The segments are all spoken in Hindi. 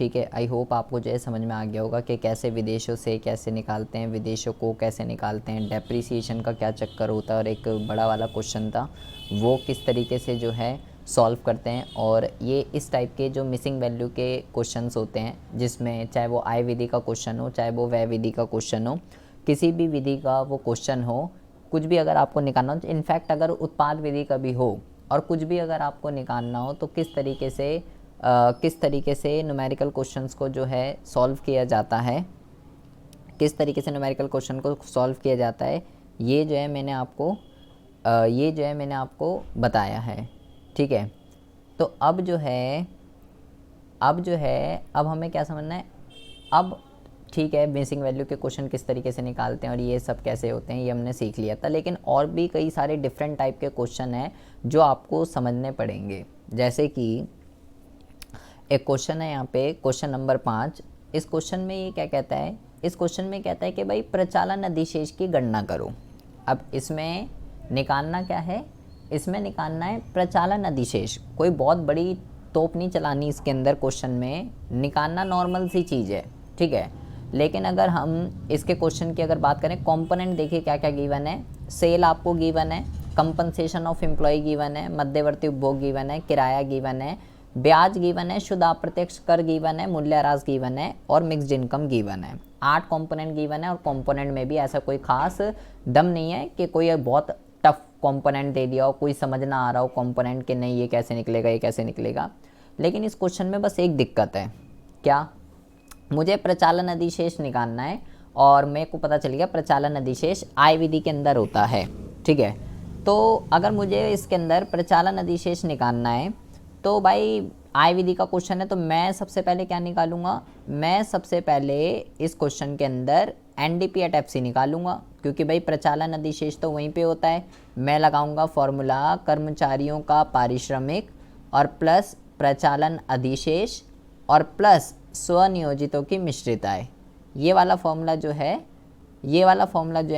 ठीक है। आई होप आपको जो है समझ में आ गया होगा कि कैसे विदेशों से कैसे निकालते हैं, विदेशों को कैसे निकालते हैं, डेप्रिसिएशन का क्या चक्कर होता है, और एक बड़ा वाला क्वेश्चन था वो किस तरीके से जो है सॉल्व करते हैं। और ये इस टाइप के जो मिसिंग वैल्यू के क्वेश्चंस होते हैं, जिसमें चाहे वो आय विधि का क्वेश्चन हो, चाहे वो व्यय विधि का क्वेश्चन हो, किसी भी विधि का वो क्वेश्चन हो, कुछ भी अगर आपको निकालना हो, इनफैक्ट अगर उत्पाद विधि का भी हो और कुछ भी अगर आपको निकालना हो, तो किस तरीके से न्यूमेरिकल क्वेश्चंस को जो है सॉल्व किया जाता है, किस तरीके से न्यूमेरिकल क्वेश्चन को सॉल्व किया जाता है, ये जो है मैंने आपको बताया है। ठीक है। तो अब हमें क्या समझना है, अब ठीक है, मिसिंग वैल्यू के क्वेश्चन किस तरीके से निकालते हैं और ये सब कैसे होते हैं ये हमने सीख लिया था, लेकिन और भी कई सारे डिफरेंट टाइप के क्वेश्चन हैं जो आपको समझने पड़ेंगे। जैसे कि एक क्वेश्चन है यहाँ पे, क्वेश्चन नंबर 5। इस क्वेश्चन में ये क्या कहता है, इस क्वेश्चन में कहता है कि भाई प्रचालन अधिशेष की गणना करो। अब इसमें निकालना क्या है, इसमें निकालना है प्रचालन अधिशेष। कोई बहुत बड़ी तोप नहीं चलानी इसके अंदर, क्वेश्चन में निकालना नॉर्मल सी चीज़ है। ठीक है। लेकिन अगर हम इसके क्वेश्चन की अगर बात करें, कंपोनेंट देखिए क्या क्या गिवन है। सेल आपको गिवन है, कंपनसेशन ऑफ एम्प्लॉय गिवन है, मध्यवर्ती उपभोग गिवन है, किराया गिवन है, ब्याज गिवन है, शुद्ध अप्रत्यक्ष कर गिवन है, मूल्यह्रास गिवन है और मिक्स्ड इनकम गिवन है। 8 कंपोनेंट गिवन है और कंपोनेंट में भी ऐसा कोई खास दम नहीं है कि कोई बहुत टफ कंपोनेंट दे दिया हो, कोई समझ ना आ रहा हो कंपोनेंट के, नहीं ये कैसे निकलेगा, ये कैसे निकलेगा। लेकिन इस क्वेश्चन में बस एक दिक्कत है, क्या, मुझे प्रचालन अधिशेष निकालना है और मेरे को पता चल गया प्रचालन अधिशेष आय विधि के अंदर होता है। ठीक है। तो अगर मुझे इसके अंदर प्रचालन अधिशेष निकालना है, तो भाई आय विधि का क्वेश्चन है, तो मैं सबसे पहले क्या निकालूंगा, मैं सबसे पहले इस क्वेश्चन के अंदर एनडीपी एट एफसी निकालूंगा, क्योंकि भाई प्रचालन अधिशेष तो वहीं पे होता है। मैं लगाऊंगा फॉर्मूला कर्मचारियों का पारिश्रमिक और प्लस प्रचालन अधिशेष और प्लस स्वनियोजितों की मिश्रित आय। ये वाला फॉर्मूला जो है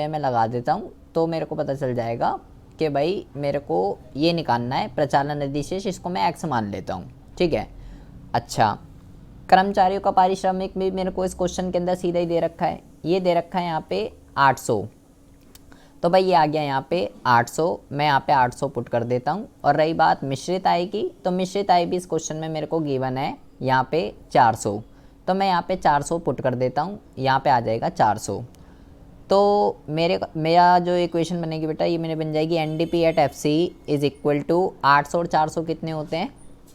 मैं लगा देता हूँ, तो मेरे को पता चल जाएगा कि भाई मेरे को ये निकालना है प्रचालन अधिशेष, इसको मैं एक्स मान लेता हूँ। ठीक है। अच्छा, कर्मचारियों का पारिश्रमिक भी मेरे को इस क्वेश्चन के अंदर सीधा ही दे रखा है, ये दे रखा है यहाँ पे 800, तो भाई ये आ गया यहाँ पे 800, मैं यहाँ पे 800 पुट कर देता हूँ। और रही बात मिश्रित आय की, तो मिश्रित आय भी इस क्वेश्चन में मेरे को गिवन है यहाँ पे 400, तो मैं यहाँ पे 400 पुट कर देता हूँ, यहाँ पे आ जाएगा 400। तो मेरा जो इक्वेशन बनेगी बेटा, ये मेरे बन जाएगी NDP at FC is equal to 800 और 400 कितने होते हैं,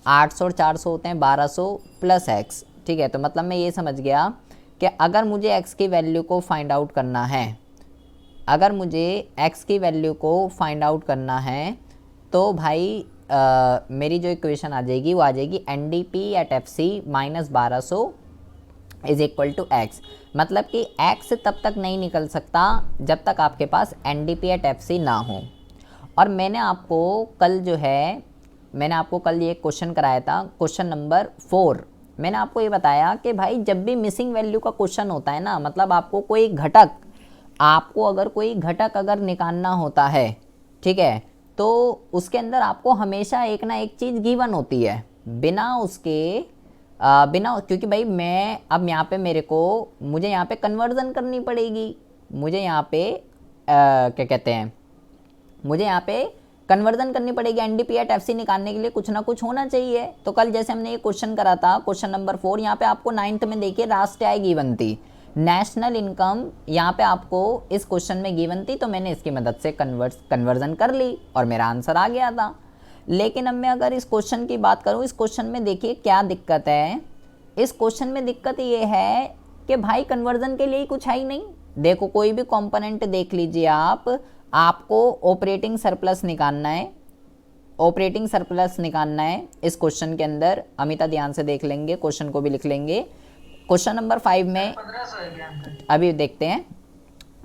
800 और 400 होते हैं 1200 प्लस एक्स। ठीक है। तो मतलब मैं ये समझ गया कि अगर मुझे एक्स की वैल्यू को फाइंड आउट करना है, अगर मुझे एक्स की वैल्यू को फाइंड आउट करना है, तो भाई मेरी जो इक्वेशन आ जाएगी वो आ जाएगी N D P at F C minus 1200 is equal to X. मतलब कि एक्स तब तक नहीं निकल सकता जब तक आपके पास N D P at F C ना हो। और मैंने आपको कल ये क्वेश्चन कराया था, क्वेश्चन नंबर 4। मैंने आपको ये बताया कि भाई जब भी मिसिंग वैल्यू का क्वेश्चन होता है ना, मतलब आपको अगर कोई घटक अगर निकालना होता है, ठीक है, तो उसके अंदर आपको हमेशा एक ना एक चीज़ गिवन होती है, क्योंकि भाई मैं अब यहाँ पे मुझे यहाँ पे कन्वर्जन करनी पड़ेगी, मुझे यहाँ पे कन्वर्जन करनी पड़ेगी। एनडीपी एट एफसी निकालने के लिए कुछ ना कुछ होना चाहिए। तो कल जैसे हमने ये क्वेश्चन करा था, क्वेश्चन नंबर 4, यहाँ पे आपको 9th में देखिए राष्ट्रीय आय गिवन थी, नेशनल इनकम यहाँ पे आपको इस क्वेश्चन में गिवन थी, तो मैंने इसकी मदद से कन्वर्जन कर ली और मेरा आंसर आ गया था। लेकिन अब मैं अगर इस क्वेश्चन की बात करूँ, इस क्वेश्चन में देखिए क्या दिक्कत है। इस क्वेश्चन में दिक्कत ये है कि भाई कन्वर्जन के लिए कुछ है ही नहीं। देखो कोई भी कंपोनेंट देख लीजिए आपको ऑपरेटिंग सरप्लस निकालना है, इस क्वेश्चन के अंदर। अमिता ध्यान से देख लेंगे, क्वेश्चन को भी लिख लेंगे। क्वेश्चन नंबर 5 में अभी देखते हैं,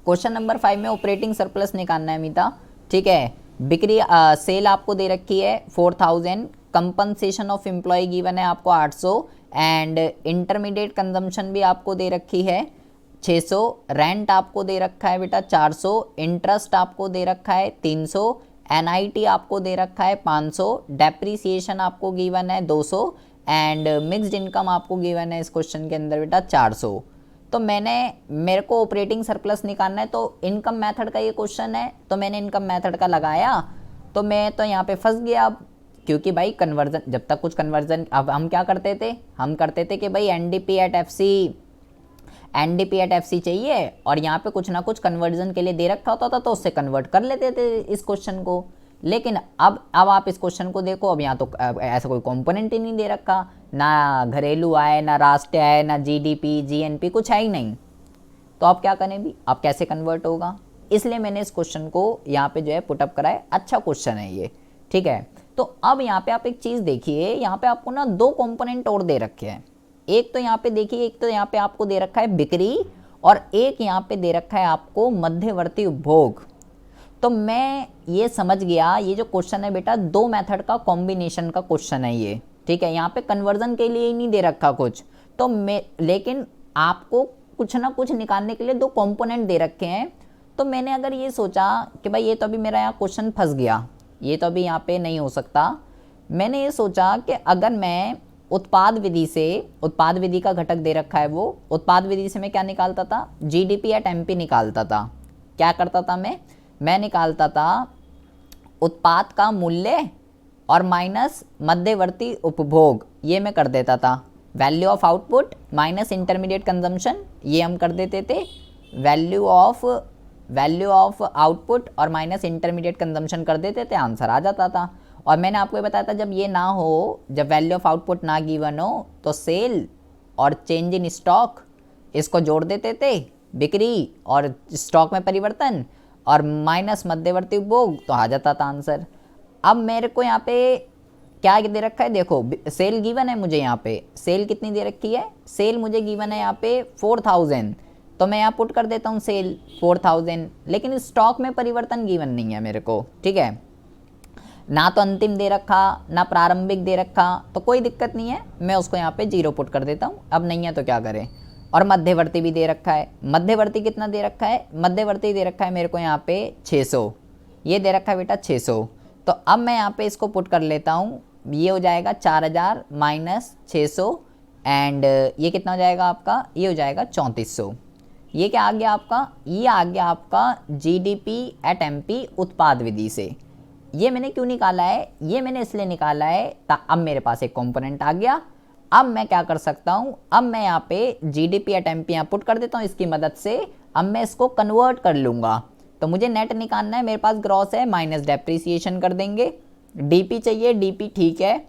क्वेश्चन नंबर 5 में ऑपरेटिंग सरप्लस निकालना है अमिता। ठीक है। बिक्री सेल आपको दे रखी है 4000, कंपनसेशन ऑफ एम्प्लॉय गिवन है आपको 800 एंड इंटरमीडिएट कंजम्पशन भी आपको दे रखी है 600, रेंट आपको दे रखा है बेटा 400, इंटरेस्ट आपको दे रखा है 300, एनआईटी आपको दे रखा है 500, डेप्रीसिएशन आपको गिवन है 200 एंड मिक्स्ड इनकम आपको गिवन है इस क्वेश्चन के अंदर बेटा 400। तो मेरे को ऑपरेटिंग सरप्लस निकालना है, तो इनकम मेथड का ये क्वेश्चन है, तो मैंने इनकम मेथड का लगाया, तो मैं तो यहाँ पे फंस गया अब, क्योंकि भाई कन्वर्जन, जब तक कुछ कन्वर्जन, अब हम क्या करते थे, हम करते थे कि भाई एनडीपी एट एफसी चाहिए, और यहाँ पे कुछ ना कुछ कन्वर्जन के लिए दे रखा होता था, तो उससे कन्वर्ट कर लेते थे इस क्वेश्चन को। लेकिन अब आप इस क्वेश्चन को देखो, अब यहाँ तो ऐसा कोई कंपोनेंट ही नहीं दे रखा, ना घरेलू आय, ना राष्ट्रीय आय, ना जीडीपी, जीएनपी, कुछ है ही नहीं। तो आप क्या करें भी, आप कैसे कन्वर्ट होगा, इसलिए मैंने इस क्वेश्चन को यहाँ पे जो है पुटअप करा है। अच्छा क्वेश्चन है ये, ठीक है। तो अब यहाँ पे आप एक चीज़ देखिए, यहाँ पे आपको ना 2 कंपोनेंट और दे रखे हैं। एक तो यहाँ पे देखिए, एक तो यहाँ पे आपको दे रखा है बिक्री, और एक यहाँ पे दे रखा है आपको मध्यवर्ती उपभोग। तो मैं ये समझ गया, ये जो क्वेश्चन है बेटा 2 मेथड का कॉम्बिनेशन का क्वेश्चन है ये, ठीक है। यहाँ पे कन्वर्जन के लिए ही नहीं दे रखा कुछ, तो लेकिन आपको कुछ ना कुछ निकालने के लिए 2 कंपोनेंट दे रखे हैं। तो मैंने अगर ये सोचा कि भाई ये तो अभी मेरा यहाँ क्वेश्चन फंस गया, ये तो अभी यहाँ पे नहीं हो सकता, मैंने ये सोचा कि अगर मैं उत्पाद विधि का घटक दे रखा है, वो उत्पाद विधि से मैं क्या निकालता था, जीडीपी एट एमपी निकालता था। क्या करता था मैं निकालता था उत्पाद का मूल्य और माइनस मध्यवर्ती उपभोग, ये मैं कर देता था। Value of output minus intermediate consumption, ये हम कर देते थे। वैल्यू ऑफ आउटपुट और माइनस इंटरमीडिएट कंजम्पशन कर देते थे, आंसर आ जाता था। और मैंने आपको ये बताया था, जब ये ना हो, जब वैल्यू ऑफ आउटपुट ना गिवन हो, तो सेल और चेंज इन स्टॉक इसको जोड़ देते थे, बिक्री और स्टॉक में परिवर्तन, और माइनस मध्यवर्ती उपभोग, तो आ जाता था आंसर। अब मेरे को यहाँ पे क्या दे रखा है, देखो सेल गिवन है मुझे, यहाँ पे सेल कितनी दे रखी है, सेल मुझे गिवन है यहाँ पे 4000, तो मैं यहाँ पुट कर देता हूँ सेल 4000, लेकिन स्टॉक में परिवर्तन गिवन नहीं है मेरे को, ठीक है। ना तो अंतिम दे रखा, ना प्रारंभिक दे रखा, तो कोई दिक्कत नहीं है, मैं उसको यहाँ पे 0 पुट कर देता हूँ। अब नहीं है तो क्या करें। और मध्यवर्ती भी दे रखा है, मध्यवर्ती कितना दे रखा है, मध्यवर्ती दे रखा है मेरे को यहाँ पे 600, ये दे रखा है बेटा 600। तो अब मैं यहाँ पे इसको पुट कर लेता हूँ, ये हो जाएगा 4000 माइनस 600, एंड ये कितना हो जाएगा आपका, ये हो जाएगा 3400। ये क्या आ गया आपका, ये आ गया आपका जीडीपी एट एमपी उत्पाद विधि से। ये मैंने क्यों निकाला है, ये मैंने इसलिए निकाला है अब मेरे पास एक कंपोनेंट आ गया। अब मैं क्या कर सकता हूँ, अब मैं यहाँ पे जीडीपी एट एमपी यहाँ पुट कर देता हूँ, इसकी मदद से अब मैं इसको कन्वर्ट कर लूँगा। तो मुझे नेट निकालना है, मेरे पास ग्रॉस है, माइनस डेप्रीसिएशन कर देंगे। डीपी चाहिए, डीपी ठीक है,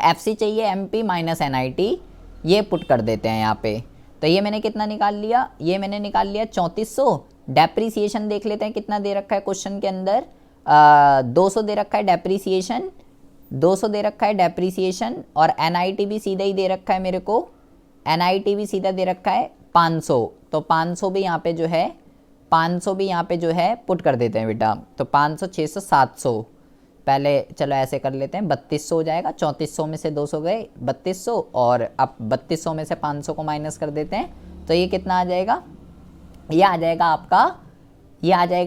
एफसी चाहिए, एमपी माइनस एनआईटी, ये पुट कर देते हैं यहाँ पे। तो ये मैंने कितना निकाल लिया, ये मैंने निकाल लिया 3400। डेप्रीसिएशन देख लेते हैं कितना दे रखा है क्वेश्चन के अंदर, 200 दे रखा है डेप्रीसिएशन, 200 दे रखा है डेप्रीसिएशन, और एनआईटी भी सीधा ही दे रखा है मेरे को, एनआईटी भी सीधा दे रखा है 500। तो 500 भी यहाँ पे जो है, 500 भी यहाँ पे जो है पुट कर देते हैं बेटा। तो 500, 600, 700, पहले चलो ऐसे कर लेते हैं, 3200 हो जाएगा, 3400 में से 200 गए 3200, और अब 3200 में से 500 को माइनस कर देते हैं, तो ये कितना आ जाएगा, ये आ जाएगा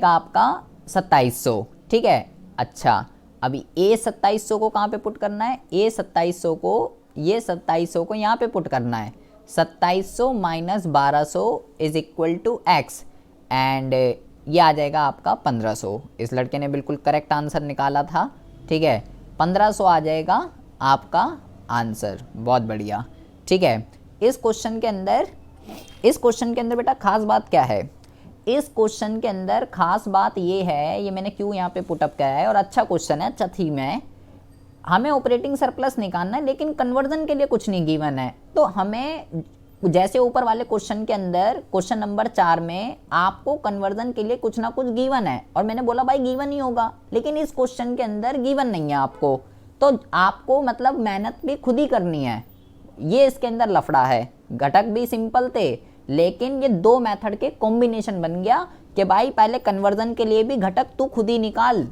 आपका 2700, ठीक है। अच्छा, अभी ए 2700 को कहाँ पे पुट करना है, ये 2700 को यहाँ पे पुट करना है। 2700 minus 1200 is equal to X, and ये आ जाएगा आपका 1500। इस लड़के ने बिल्कुल करेक्ट आंसर निकाला था, ठीक है। 1500 आ जाएगा आपका आंसर, बहुत बढ़िया, ठीक है। इस क्वेश्चन के अंदर बेटा खास बात क्या है, इस क्वेश्चन के अंदर खास बात ये है, ये मैंने क्यों यहाँ पे पुटअप किया है, और अच्छा क्वेश्चन है, अच्छा थीम है। हमें ऑपरेटिंग सरप्लस निकालना है, लेकिन कन्वर्जन के लिए कुछ नहीं गिवन है। तो हमें जैसे ऊपर वाले क्वेश्चन के अंदर क्वेश्चन नंबर 4 में आपको कन्वर्जन के लिए कुछ ना कुछ गिवन है, और मैंने बोला भाई गिवन ही होगा, लेकिन इस क्वेश्चन के अंदर गिवन नहीं है आपको, तो आपको मतलब मेहनत भी खुद ही करनी है। ये इसके अंदर लफड़ा है, घटक भी सिंपल थे, लेकिन ये 2 मेथड के कॉम्बिनेशन बन गया कि भाई पहले कन्वर्जन के लिए भी घटक तू खुद ही निकाल।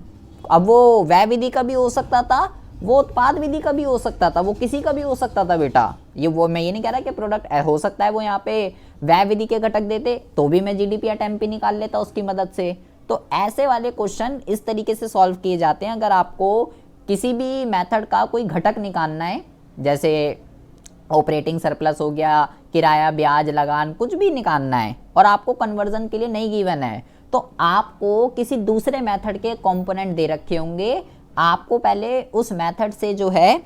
अब वो व्यय विधि का भी हो सकता था, वो उत्पाद विधि का भी हो सकता था, वो किसी का भी हो सकता था बेटा। मैं ये नहीं कह रहा कि प्रोडक्ट हो सकता है वो यहाँ पे व्यय विधि के घटक देते, तो भी मैं जीडीपी या एमपी निकाल लेता उसकी मदद से। तो ऐसे वाले क्वेश्चन इस तरीके से सॉल्व किए जाते हैं। अगर आपको किसी भी मेथड का कोई घटक निकालना है, जैसे ऑपरेटिंग सरप्लस हो गया, किराया, ब्याज, लगान, कुछ भी निकालना है और आपको कन्वर्जन के लिए नहीं गिवन है, तो आपको किसी दूसरे मेथड के कंपोनेंट दे रखे होंगे, आपको पहले उस मेथड से जो है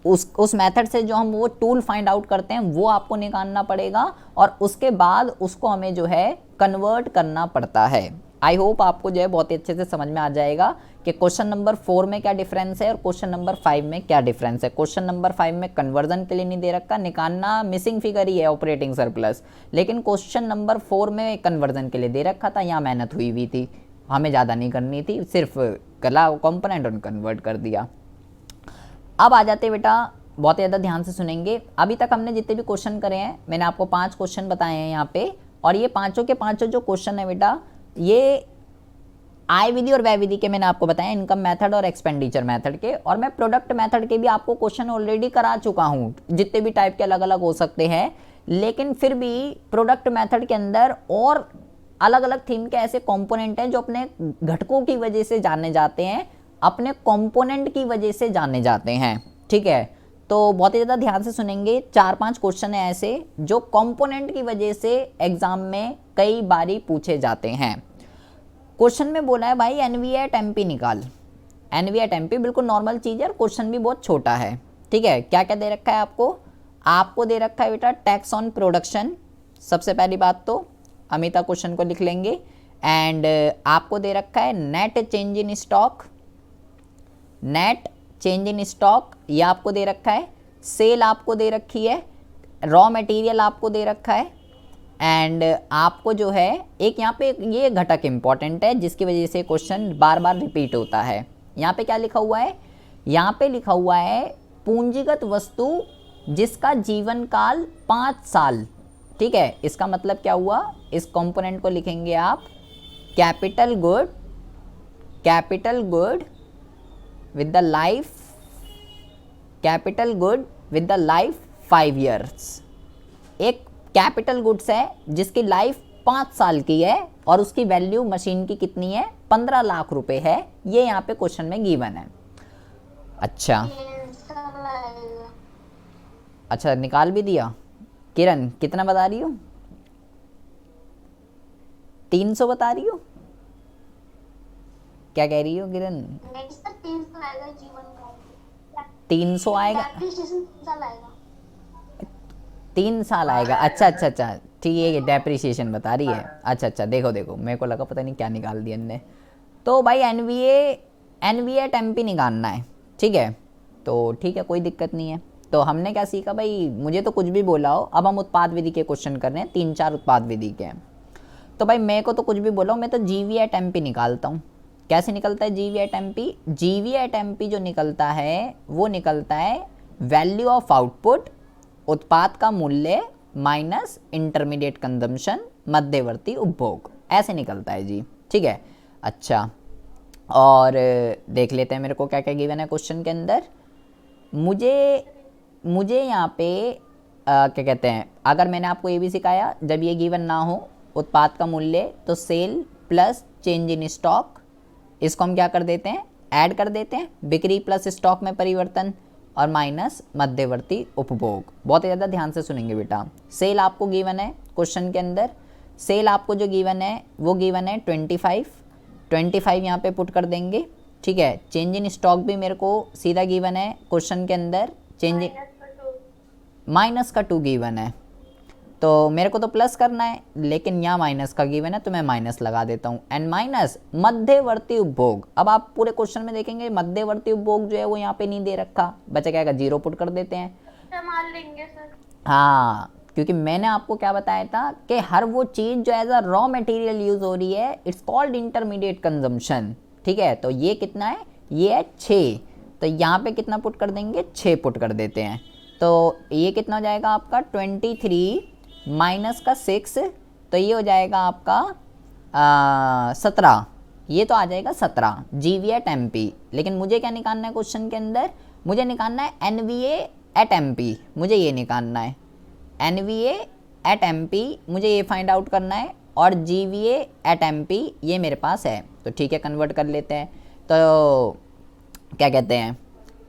उस मेथड से जो हम वो टूल फाइंड आउट करते हैं वो आपको निकालना पड़ेगा और उसके बाद उसको हमें जो है कन्वर्ट करना पड़ता है। आई होप आपको जो है बहुत ही अच्छे से समझ में आ जाएगा कि क्वेश्चन नंबर 4 में क्या डिफरेंस है और क्वेश्चन नंबर 5 में क्या डिफरेंस है। क्वेश्चन नंबर 5 में कन्वर्जन के लिए नहीं दे रखा, निकालना मिसिंग फिगर ही है ऑपरेटिंग सरप्लस, लेकिन क्वेश्चन नंबर 4 में कन्वर्जन के लिए दे रखा था, यहाँ मेहनत हुई हुई थी, हमें ज़्यादा नहीं करनी थी, सिर्फ कला कंपोनेंट और कन्वर्ट कर दिया। अब आ जाते बेटा, बहुत ज़्यादा ध्यान से सुनेंगे। अभी तक हमने जितने भी क्वेश्चन करे हैं, मैंने आपको 5 क्वेश्चन बताए हैं यहाँ पे, और ये पांचों के पांचों जो क्वेश्चन है बेटा, ये आय विधि और व्यय विधि के मैंने आपको बताया, इनकम मेथड और एक्सपेंडिचर मेथड के, और मैं प्रोडक्ट मेथड के भी आपको क्वेश्चन ऑलरेडी करा चुका हूँ, जितने भी टाइप के अलग अलग हो सकते हैं, लेकिन फिर भी प्रोडक्ट मेथड के अंदर और अलग अलग थीम के ऐसे कंपोनेंट हैं जो अपने घटकों की वजह से जाने जाते हैं, अपने कंपोनेंट की वजह से जाने जाते हैं। ठीक है, तो बहुत ही ज़्यादा ध्यान से सुनेंगे। 4-5 क्वेश्चन है ऐसे जो कंपोनेंट की वजह से एग्जाम में कई बारी पूछे जाते हैं। क्वेश्चन में बोला है भाई एनवी एट एमपी निकाल। एनवी एट एमपी बिल्कुल नॉर्मल चीज़ है और क्वेश्चन भी बहुत छोटा है। ठीक है, क्या क्या दे रखा है आपको दे रखा है बेटा टैक्स ऑन प्रोडक्शन, सबसे पहली बात तो अमिता क्वेश्चन को लिख लेंगे, एंड आपको दे रखा है net change in stock, net change in stock ये आपको दे रखा है, सेल आपको दे रखी है, रॉ मटेरियल आपको दे रखा है, एंड आपको जो है एक यहाँ पे ये घटक इंपॉर्टेंट है जिसकी वजह से क्वेश्चन बार बार रिपीट होता है। यहाँ पे क्या लिखा हुआ है, यहाँ पे लिखा हुआ है पूंजीगत वस्तु जिसका जीवन काल 5 साल। ठीक है, इसका मतलब क्या हुआ, इस कंपोनेंट को लिखेंगे आप capital good with the life, capital good with the life 5 years। एक कैपिटल गुड्स है जिसकी लाइफ 5 साल की है और उसकी वैल्यू मशीन की कितनी है, 15 लाख रुपए है, ये यहाँ पे क्वेश्चन में गिवन है। अच्छा निकाल भी दिया। किरण कितना बता रही हो, 300 बता रही हो, क्या कह रही हो किरण? 300 आएगा, 3 साल आएगा। अच्छा ठीक है, डेप्रिसिएशन बता रही है। अच्छा देखो मेरे को लगा पता नहीं क्या निकाल दिया इनने। तो भाई एनवीए टेम्पी निकालना है। ठीक है, तो ठीक है कोई दिक्कत नहीं है। तो हमने क्या सीखा भाई, मुझे तो कुछ भी बोला हो, अब हम उत्पाद विधि के क्वेश्चन कर रहे हैं, 3-4 उत्पाद विधि के हैं। तो भाई मेरे को तो कुछ भी बोला हो, मैं तो जीवी एट एमपी निकालता हूँ। कैसे निकलता है जीवी एट एमपी? जीवी एट एमपी जो निकलता है वो निकलता है वैल्यू ऑफ आउटपुट, उत्पाद का मूल्य माइनस इंटरमीडिएट कंजम्पशन, मध्यवर्ती उपभोग, ऐसे निकलता है जी। ठीक है, अच्छा और देख लेते हैं मेरे को क्या क्या गिवन है क्वेश्चन के अंदर। मुझे यहाँ पे क्या कहते हैं, अगर मैंने आपको ये भी सिखाया जब ये गिवन ना हो उत्पाद का मूल्य, तो sale plus change in stock, इसको हम क्या कर देते हैं, ऐड कर देते हैं, बिक्री प्लस स्टॉक में परिवर्तन और माइनस मध्यवर्ती उपभोग। बहुत ही ज़्यादा ध्यान से सुनेंगे बेटा। सेल आपको गिवन है क्वेश्चन के अंदर, सेल आपको जो गिवन है वो गिवन है 25 यहाँ पे पुट कर देंगे। ठीक है, चेंज इन स्टॉक भी मेरे को सीधा गिवन है क्वेश्चन के अंदर, चेंज माइनस का 2 गिवन है, तो मेरे को तो प्लस करना है, लेकिन यहाँ माइनस का गिवन है तो मैं माइनस लगा देता हूँ, एंड माइनस मध्यवर्ती उपभोग। अब आप पूरे क्वेश्चन में देखेंगे मध्यवर्ती उपभोग जो है वो यहाँ पे नहीं दे रखा, बचा क्या, 0 पुट कर देते हैं। मान लेंगे सर। हाँ, क्योंकि मैंने आपको क्या बताया था कि हर वो चीज़ जो as a raw material use हो रही है, इट्स कॉल्ड इंटरमीडिएट कंजम्पशन। ठीक है, तो ये कितना है, ये है 6, तो यहाँ पे कितना पुट कर देंगे, 6 पुट कर देते हैं। तो ये कितना हो जाएगा आपका 23 माइनस का 6, तो ये हो जाएगा आपका 17, ये तो आ जाएगा 17 जीवी एट एमपी। लेकिन मुझे क्या निकालना है क्वेश्चन के अंदर, मुझे निकालना है एनवीए एट एमपी, मुझे ये निकालना है एनवीए एट एमपी, मुझे ये फाइंड आउट करना है, और जीवीए एट एमपी ये मेरे पास है। तो ठीक है, कन्वर्ट कर लेते हैं। तो क्या कहते हैं,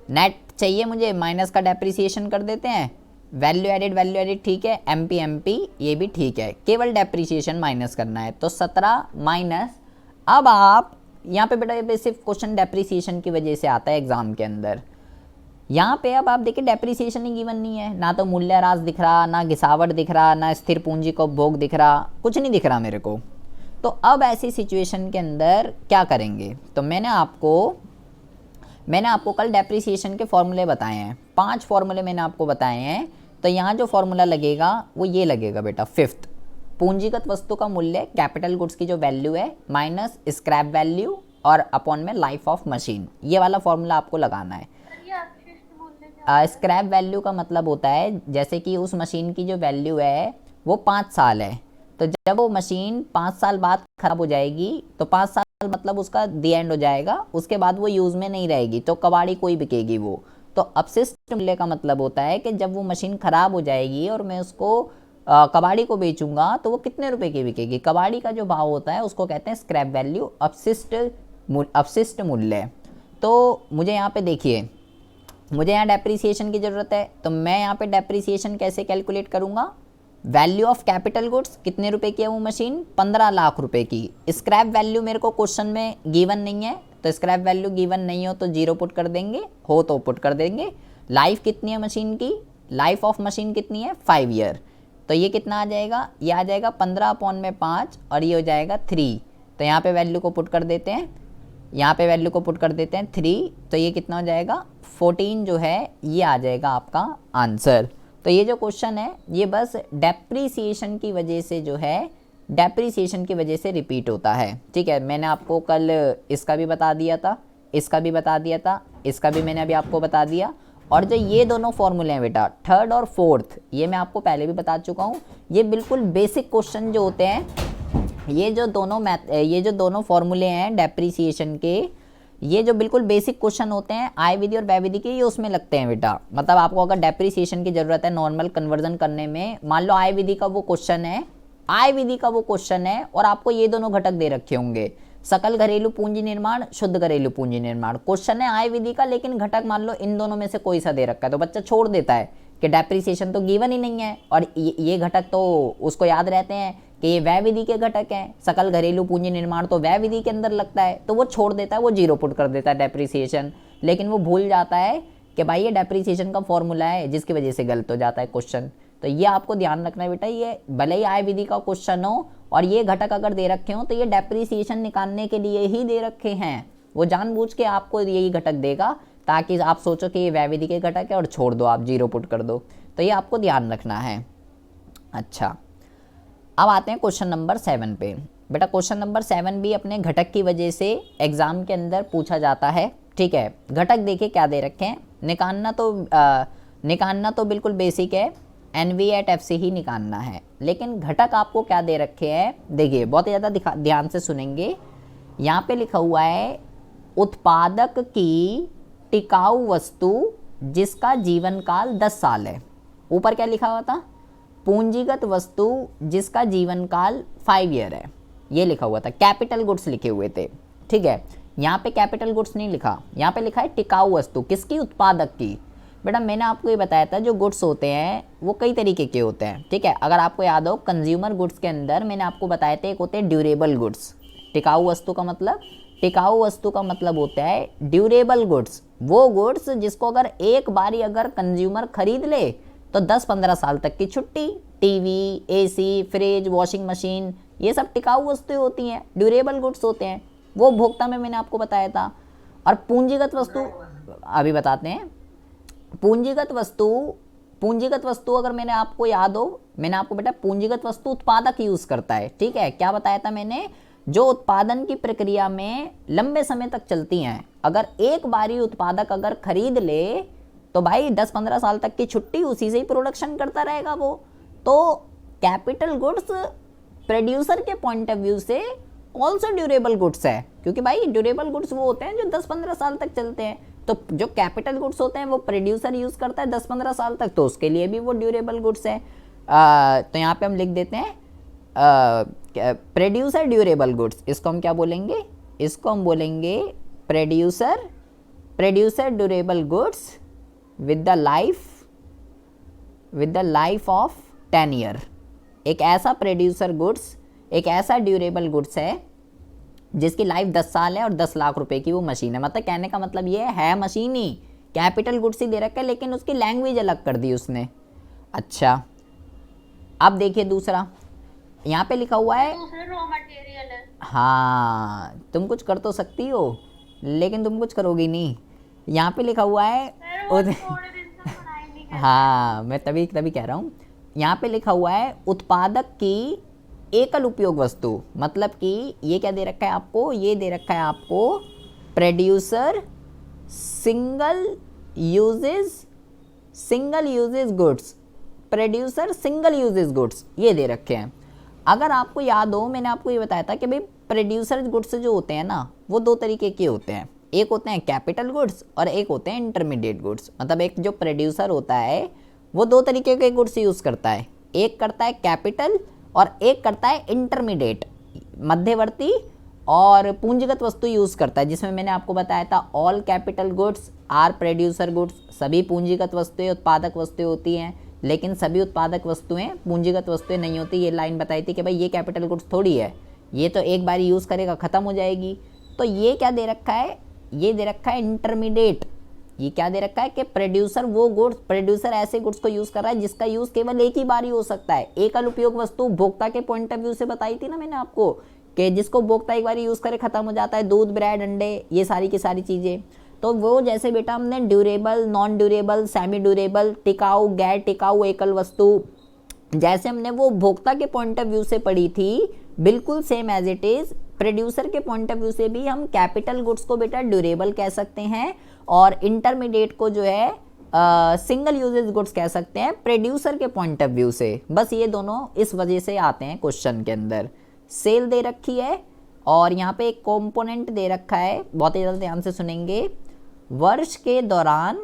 नेट चाहिए मुझे माइनस का डेप्रिसिएशन कर देते हैं, वैल्यू एडेड ठीक है, एमपी ये भी ठीक है, केवल डेप्रिसिएशन माइनस करना है। तो 17 माइनस, अब आप यहाँ पे बेटा ये सिर्फ क्वेश्चन डेप्रिसिएशन की वजह से आता है एग्जाम के अंदर। यहाँ पे अब आप देखिए डेप्रिसिएशन ही गिवन नहीं है, ना तो मूल्यह्रास दिख रहा, ना गिसावट दिख रहा, ना स्थिर पूंजी का उपभोग दिख रहा, कुछ नहीं दिख रहा मेरे को। तो अब ऐसी सिचुएशन के अंदर क्या करेंगे, तो मैंने आपको कल डेप्रिसिएशन के फॉर्मूले बताए हैं, 5 फॉर्मूले मैंने आपको बताए हैं। तो यहाँ जो फॉर्मूला लगेगा वो ये लगेगा बेटा, फिफ्थ, पूंजीगत वस्तु का मूल्य कैपिटल गुड्स की जो वैल्यू है माइनस स्क्रैप वैल्यू और अपॉन में लाइफ ऑफ मशीन, ये वाला फॉर्मूला आपको लगाना है। स्क्रैप वैल्यू का मतलब होता है जैसे कि उस मशीन की जो वैल्यू है वो 5 साल है, तो जब वो मशीन 5 साल बाद खराब हो जाएगी तो 5 साल मतलब उसका दी एंड हो जाएगा, उसके बाद वो यूज़ में नहीं रहेगी, तो कबाड़ी कोई बिकेगी वो। तो अपशिष्ट मूल्य का मतलब होता है कि जब वो मशीन ख़राब हो जाएगी और मैं उसको कबाड़ी को बेचूंगा तो वो कितने रुपए की बिकेगी, कबाड़ी का जो भाव होता है उसको कहते हैं स्क्रैप वैल्यू, अपशिष्ट मूल्य। तो मुझे यहाँ पे देखिए, मुझे यहाँ डेप्रिसिएशन की ज़रूरत है, तो मैं यहाँ पे डेप्रिसिएशन कैसे कैलकुलेट करूँगा, वैल्यू ऑफ कैपिटल गुड्स कितने रुपए की है वो मशीन, 15 लाख रुपए की। स्क्रैप वैल्यू मेरे को क्वेश्चन में गिवन नहीं है, तो स्क्रैप वैल्यू गिवन नहीं हो तो 0 पुट कर देंगे, हो तो पुट कर देंगे। लाइफ कितनी है मशीन की, लाइफ ऑफ मशीन कितनी है 5 ईयर, तो ये कितना आ जाएगा, ये आ जाएगा 15/5 और ये हो जाएगा 3। तो यहाँ पे वैल्यू को पुट कर देते हैं, यहाँ पे वैल्यू को पुट कर देते हैं 3, तो ये कितना हो जाएगा 14 जो है ये आ जाएगा आपका आंसर। तो ये जो क्वेश्चन है ये बस डेप्रीसिएशन की वजह से जो है, डेप्रीसिएशन की वजह से रिपीट होता है। ठीक है, मैंने आपको कल इसका भी बता दिया था, इसका भी बता दिया था, इसका भी मैंने अभी आपको बता दिया। और जो ये दोनों फॉर्मूले हैं बेटा, थर्ड और फोर्थ, ये मैं आपको पहले भी बता चुका हूँ, ये बिल्कुल बेसिक क्वेश्चन जो होते हैं, ये जो दोनों फॉर्मूले हैं डेप्रीसिएशन के, ये जो बिल्कुल बेसिक क्वेश्चन होते हैं आय विधि और व्यय विधि के, ये उसमें लगते हैं बेटा। मतलब आपको अगर डेप्रीसिएशन की ज़रूरत है नॉर्मल कन्वर्जन करने में, मान लो आय विधि का वो क्वेश्चन है, और आपको ये दोनों घटक दे रखे होंगे, सकल घरेलू पूंजी निर्माण, शुद्ध घरेलू पूंजी निर्माण, क्वेश्चन है आय विधि का, लेकिन घटक मान लो इन दोनों में से कोई सा दे रखा है, तो बच्चा छोड़ देता है कि डेप्रीसिएशन तो गिवन ही नहीं है, और ये घटक तो उसको याद रहते हैं कि ये व्यय विधि के घटक हैं, सकल घरेलू पूंजी निर्माण तो व्यय विधि के अंदर लगता है, तो वो छोड़ देता है, वो 0 पुट कर देता है डेप्रीसिएशन। लेकिन वो भूल जाता है कि भाई ये डेप्रीसिएशन का फॉर्मूला है, जिसकी वजह से गलत हो जाता है क्वेश्चन। तो ये आपको ध्यान रखना है बेटा, ये भले ही आय विधि का क्वेश्चन हो और ये घटक अगर दे रखे हो तो ये डेप्रीसिएशन निकालने के लिए ही दे रखे हैं, वो जानबूझ के आपको यही घटक देगा ताकि आप सोचो कि ये व्यय विधि के घटक है और छोड़ दो, आप 0 पुट कर दो। तो ये आपको ध्यान रखना है। अच्छा, अब आते हैं क्वेश्चन नंबर 7 पे। बेटा क्वेश्चन नंबर 7 भी अपने घटक की वजह से एग्जाम के अंदर पूछा जाता है। ठीक है, घटक देखिए क्या दे रखे हैं, निकालना तो बिल्कुल बेसिक है, NV/FC ही निकालना है, लेकिन घटक आपको क्या दे रखे हैं, देखिए बहुत ज़्यादा ध्यान से सुनेंगे। यहाँ पे लिखा हुआ है उत्पादक की टिकाऊ वस्तु जिसका जीवन काल 10 साल है। ऊपर क्या लिखा हुआ था, पूंजीगत वस्तु जिसका जीवन काल 5 ईयर है, ये लिखा हुआ था, कैपिटल गुड्स लिखे हुए थे। ठीक है, यहाँ पे कैपिटल गुड्स नहीं लिखा, यहाँ पे लिखा है टिकाऊ वस्तु, किसकी, उत्पादक की। बेटा मैंने आपको ये बताया था जो गुड्स होते हैं वो कई तरीके के होते हैं। ठीक है, अगर आपको याद हो कंज्यूमर गुड्स के अंदर मैंने आपको बताया था एक होते हैं ड्यूरेबल गुड्स। टिकाऊ वस्तु का मतलब होता है ड्यूरेबल गुड्स, वो गुड्स जिसको अगर एक बारी अगर कंज्यूमर खरीद ले तो 10-15 साल तक की छुट्टी, TV, AC, fridge, washing machine, ये सब टिकाऊ वस्तुएं होती हैं, ड्यूरेबल गुड्स होते हैं, वो भोक्ता में मैंने आपको बताया था। और पूंजीगत वस्तु अभी बताते हैं। पूंजीगत वस्तु अगर मैंने आपको याद हो, मैंने आपको बेटा पूंजीगत वस्तु उत्पादक यूज करता है। ठीक है, क्या बताया था मैंने, जो उत्पादन की प्रक्रिया में लंबे समय तक चलती हैं, अगर एक बारी उत्पादक अगर खरीद ले तो भाई 10-15 साल तक की छुट्टी, उसी से ही प्रोडक्शन करता रहेगा वो। तो कैपिटल गुड्स प्रोड्यूसर के पॉइंट ऑफ व्यू से ऑल्सो ड्यूरेबल गुड्स है, क्योंकि भाई ड्यूरेबल गुड्स वो होते हैं जो 10-15 साल तक चलते हैं। तो जो कैपिटल गुड्स होते हैं वो प्रोड्यूसर यूज करता है 10-15 साल तक, तो उसके लिए भी वो ड्यूरेबल गुड्स है। तो यहाँ पे हम लिख देते हैं प्रोड्यूसर ड्यूरेबल गुड्स, इसको हम क्या बोलेंगे, इसको हम बोलेंगे producer durable goods with the life of 10 year. एक ऐसा प्रोड्यूसर गुड्स, एक ऐसा ड्यूरेबल गुड्स है जिसकी लाइफ 10 साल है और 10 लाख रुपए की वो मशीन है। मतलब कहने का मतलब ये है मशीन ही, कैपिटल गुड्स ही दे रखा है, लेकिन उसकी लैंग्वेज अलग कर दी उसने। अच्छा, अब देखिए दूसरा, यहाँ पे लिखा हुआ है, रॉ मटेरियल है। हाँ तुम कुछ कर तो सकती हो लेकिन तुम कुछ करोगी नहीं। यहाँ पे लिखा हुआ है थोड़े दिन से पढ़ाई नहीं कर। हाँ मैं तभी कह रहा हूँ, यहाँ पे लिखा हुआ है उत्पादक की एकल उपयोग वस्तु। मतलब कि ये क्या दे रखा है आपको, ये दे रखा है आपको producer single uses goods, producer single uses goods ये दे रखे हैं। अगर आपको याद हो, मैंने आपको ये बताया था कि भाई प्रोड्यूसर गुड्स जो होते हैं ना वो दो तरीके के होते हैं, एक होते हैं कैपिटल गुड्स और एक होते हैं इंटरमीडिएट गुड्स। मतलब एक जो प्रोड्यूसर होता है वो दो तरीके के गुड्स यूज़ करता है, एक करता है कैपिटल और एक करता है इंटरमीडिएट, मध्यवर्ती और पूंजीगत वस्तु यूज़ करता है, जिसमें मैंने आपको बताया था all capital goods are producer goods. सभी पूंजीगत वस्तुएं उत्पादक वस्तुएं होती हैं, लेकिन सभी उत्पादक वस्तुएं पूंजीगत वस्तुएं नहीं होती। ये लाइन बताई थी कि भाई ये कैपिटल गुड्स थोड़ी है, ये तो एक बार यूज़ करेगा ख़त्म हो जाएगी। तो ये क्या दे रखा है, ये दे रखा है इंटरमीडिएट। ये क्या दे रखा है कि प्रोड्यूसर वो गुड्स, प्रोड्यूसर ऐसे गुड्स को यूज़ कर रहा है जिसका यूज़ केवल एक ही बार ही हो सकता है। एकल उपयोग वस्तु भोक्ता के पॉइंट ऑफ व्यू से बताई थी ना मैंने आपको कि जिसको भोक्ता एक बार यूज़ करे ख़त्म हो जाता है, दूध, ब्रेड, अंडे, ये सारी की सारी चीज़ें। तो वो जैसे बेटा हमने durable, non durable, semi durable, टिकाऊ, गैर टिकाऊ एकल वस्तु, जैसे हमने वो भोक्ता के पॉइंट ऑफ व्यू से पढ़ी थी, बिल्कुल same as it is producer के पॉइंट ऑफ व्यू से भी हम कैपिटल गुड्स को बेटा ड्यूरेबल कह सकते हैं और इंटरमीडिएट को जो है सिंगल यूजेज गुड्स कह सकते हैं प्रोड्यूसर के पॉइंट ऑफ व्यू से। बस ये दोनों इस वजह से आते हैं क्वेश्चन के अंदर। सेल दे रखी है और यहाँ पे एक कंपोनेंट दे रखा है, बहुत ही ज़्यादा ध्यान से सुनेंगे। वर्ष के दौरान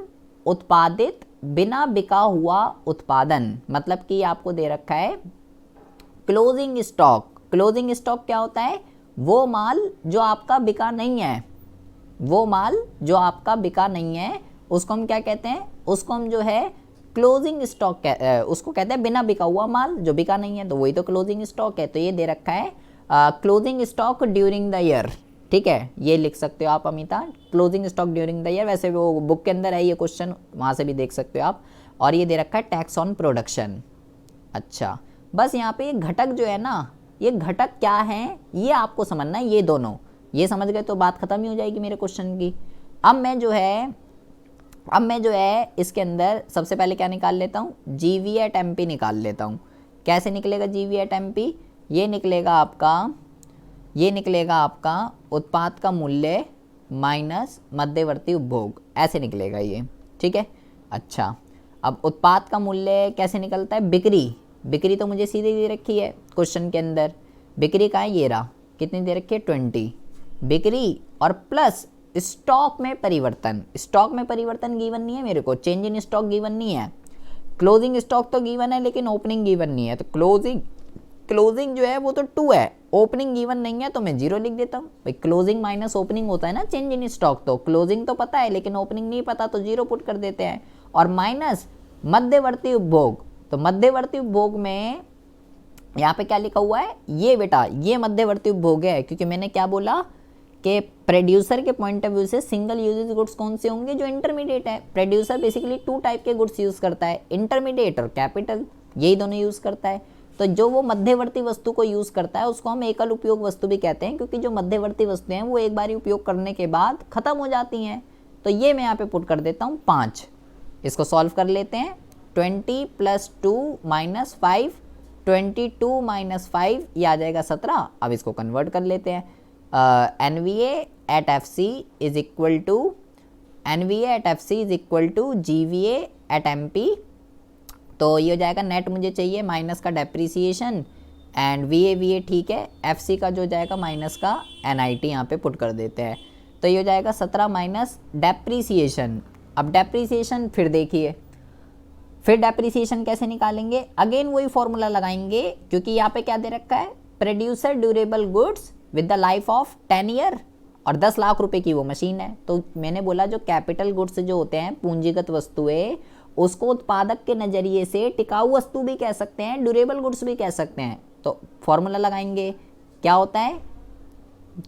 उत्पादित बिना बिका हुआ उत्पादन, मतलब कि आपको दे रखा है क्लोजिंग स्टॉक। क्लोजिंग स्टॉक क्या होता है, वो माल जो आपका बिका नहीं है, वो माल जो आपका बिका नहीं है उसको हम क्या कहते हैं, उसको हम जो है क्लोजिंग स्टॉक उसको कहते हैं बिना बिका हुआ माल जो बिका नहीं है, तो वही तो क्लोजिंग स्टॉक है। तो ये दे रखा है closing stock during the year, ठीक है, ये लिख सकते हो आप Amita, closing stock during the year. वैसे वो बुक के अंदर है ये क्वेश्चन, वहाँ से भी देख सकते हो आप। और ये दे रखा है टैक्स ऑन प्रोडक्शन। अच्छा, बस यहाँ पे ये घटक जो है ना, ये घटक क्या है ये आपको समझना है। ये दोनों ये समझ गए तो बात खत्म ही हो जाएगी मेरे क्वेश्चन की। अब मैं जो है इसके अंदर सबसे पहले क्या निकाल लेता हूँ, जीवी एट एमपी निकाल लेता हूँ। कैसे निकलेगा जीवी एट एमपी, ये निकलेगा आपका उत्पाद का मूल्य माइनस मध्यवर्ती उपभोग, ऐसे निकलेगा ये, ठीक है। अच्छा, अब उत्पाद का मूल्य कैसे निकलता है, बिक्री तो मुझे सीधे दे रखी है क्वेश्चन के अंदर। बिक्री का है ये रहा, कितनी दे रखी है 20 बिक्री, और प्लस स्टॉक में परिवर्तन। स्टॉक में परिवर्तन गिवन नहीं है मेरे को, चेंज इन स्टॉक गिवन नहीं है। क्लोजिंग स्टॉक तो गिवन है लेकिन ओपनिंग गिवन नहीं है, तो क्लोजिंग जो है वो तो 2 है, ओपनिंग गिवन नहीं है तो मैं 0 लिख देता हूँ। भाई क्लोजिंग माइनस ओपनिंग होता है ना चेंज इन स्टॉक, तो क्लोजिंग तो पता है लेकिन ओपनिंग नहीं पता तो 0 पुट कर देते हैं। और माइनस मध्यवर्ती उपभोग, तो मध्यवर्ती उपभोग में यहाँ पे क्या लिखा हुआ है, ये बेटा ये मध्यवर्ती उपभोग है, क्योंकि मैंने क्या बोला कि प्रोड्यूसर के पॉइंट ऑफ व्यू से सिंगल यूजेज गुड्स कौन से होंगे, जो इंटरमीडिएट है। प्रोड्यूसर बेसिकली 2 टाइप के गुड्स यूज़ करता है, इंटरमीडिएट और कैपिटल, यही दोनों यूज़ करता है। तो जो वो मध्यवर्ती वस्तु को यूज़ करता है उसको हम एकल उपयोग वस्तु भी कहते हैं, क्योंकि जो मध्यवर्ती वस्तुएं हैं वो एक बार उपयोग करने के बाद ख़त्म हो जाती हैं। तो ये मैं यहाँ पे पुट कर देता हूँ 5। इसको सॉल्व कर लेते हैं। 20 + 2 - 5, 22 - 5 ये आ जाएगा 17। अब इसको कन्वर्ट कर लेते हैं। NVA at FC is equal to GVA at MP। तो ये हो जाएगा नेट मुझे चाहिए माइनस का डेप्रीसिएशन एंड VA ठीक है, FC का जो जाएगा माइनस का NIT यहाँ पे पुट कर देते हैं। तो ये हो जाएगा 17 माइनस डेप्रीसिएशन। अब डेप्रीसिएशन फिर देखिए, फिर डेप्रीसिएशन कैसे निकालेंगे, अगेन वही फॉर्मूला लगाएंगे, क्योंकि यहाँ पे क्या दे रखा है, producer durable goods with the life of 10 year. और 10 लाख रुपए की वो मशीन है। तो मैंने बोला जो कैपिटल गुड्स जो होते हैं, पूंजीगत वस्तुएं, उसको उत्पादक के नज़रिए से टिकाऊ वस्तु भी कह सकते हैं, ड्यूरेबल गुड्स भी कह सकते हैं। तो फॉर्मूला लगाएंगे, क्या होता है,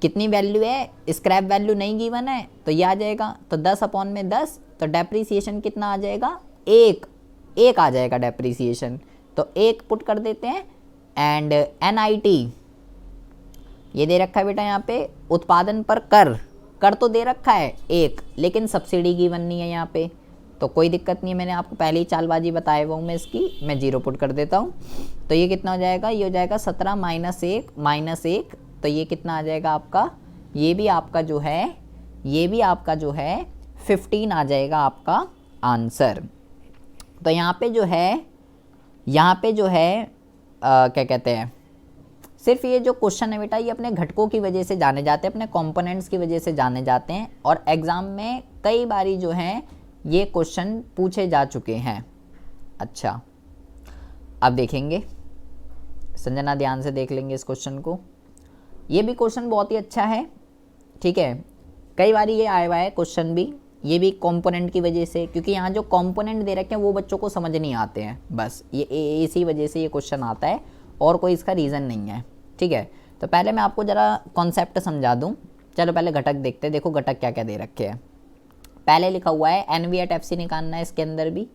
कितनी वैल्यू है, स्क्रैप वैल्यू नहीं गिवन है तो ये आ जाएगा, तो 10/10, तो डेप्रीसिएशन कितना आ जाएगा, एक आ जाएगा डेप्रीसिएशन, तो 1 पुट कर देते हैं। एंड NIT ये दे रखा है बेटा, यहाँ पे उत्पादन पर कर तो दे रखा है 1, लेकिन सब्सिडी गिवन नहीं है यहाँ पे, तो कोई दिक्कत नहीं है, मैंने आपको पहले ही चालबाजी बताया हुआ हूँ मैं इसकी, मैं 0 पुट कर देता हूँ। तो ये कितना हो जाएगा, ये हो जाएगा 17 -1, तो ये कितना आ जाएगा आपका, ये भी आपका जो है 15 आ जाएगा आपका आंसर। तो यहाँ पे जो है क्या कहते हैं, सिर्फ ये जो क्वेश्चन है बेटा, ये अपने घटकों की वजह से जाने जाते हैं, अपने कंपोनेंट्स की वजह से जाने जाते हैं, और एग्ज़ाम में कई बारी जो है ये क्वेश्चन पूछे जा चुके हैं। अच्छा, अब देखेंगे, संजना ध्यान से देख लेंगे इस क्वेश्चन को। ये भी क्वेश्चन बहुत ही अच्छा है, ठीक है, कई बारी ये आया हुआ है क्वेश्चन भी, ये भी कंपोनेंट की वजह से, क्योंकि यहाँ जो कंपोनेंट दे रखे हैं वो बच्चों को समझ नहीं आते हैं, बस ये इसी वजह से ये क्वेश्चन आता है, और कोई इसका रीज़न नहीं है, ठीक है। तो पहले मैं आपको ज़रा कॉन्सेप्ट समझा दूँ। चलो पहले घटक देखते हैं, देखो घटक क्या क्या दे रखे हैं। पहले लिखा हुआ है NV@FC निकालना है इसके अंदर भी।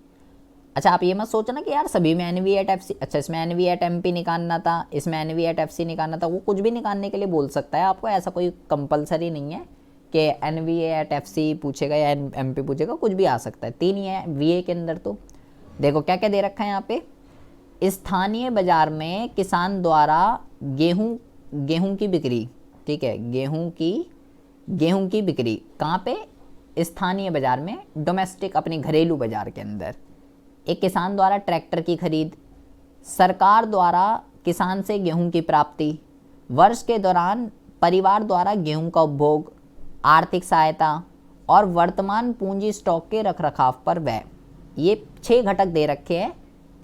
अच्छा, आप ये मत सोचना कि यार सभी में NV@FC, अच्छा इसमें NV@MP निकालना था, इसमें NV@FC निकालना था, वो कुछ भी निकालने के लिए बोल सकता है आपको, ऐसा कोई कंपलसरी नहीं है कि NV@FC पूछेगा या MP पूछेगा, कुछ भी आ सकता है, 3 ही है VA के अंदर। तो देखो क्या क्या दे रखा है यहाँ पे, स्थानीय बाजार में किसान द्वारा गेहूं की बिक्री, ठीक है, गेहूं की बिक्री कहाँ पे, स्थानीय बाजार में, डोमेस्टिक अपने घरेलू बाजार के अंदर। एक किसान द्वारा ट्रैक्टर की खरीद, सरकार द्वारा किसान से गेहूं की प्राप्ति, वर्ष के दौरान परिवार द्वारा गेहूं का उपभोग, आर्थिक सहायता, और वर्तमान पूंजी स्टॉक के रखरखाव पर व्यय। ये 6 घटक दे रखे हैं,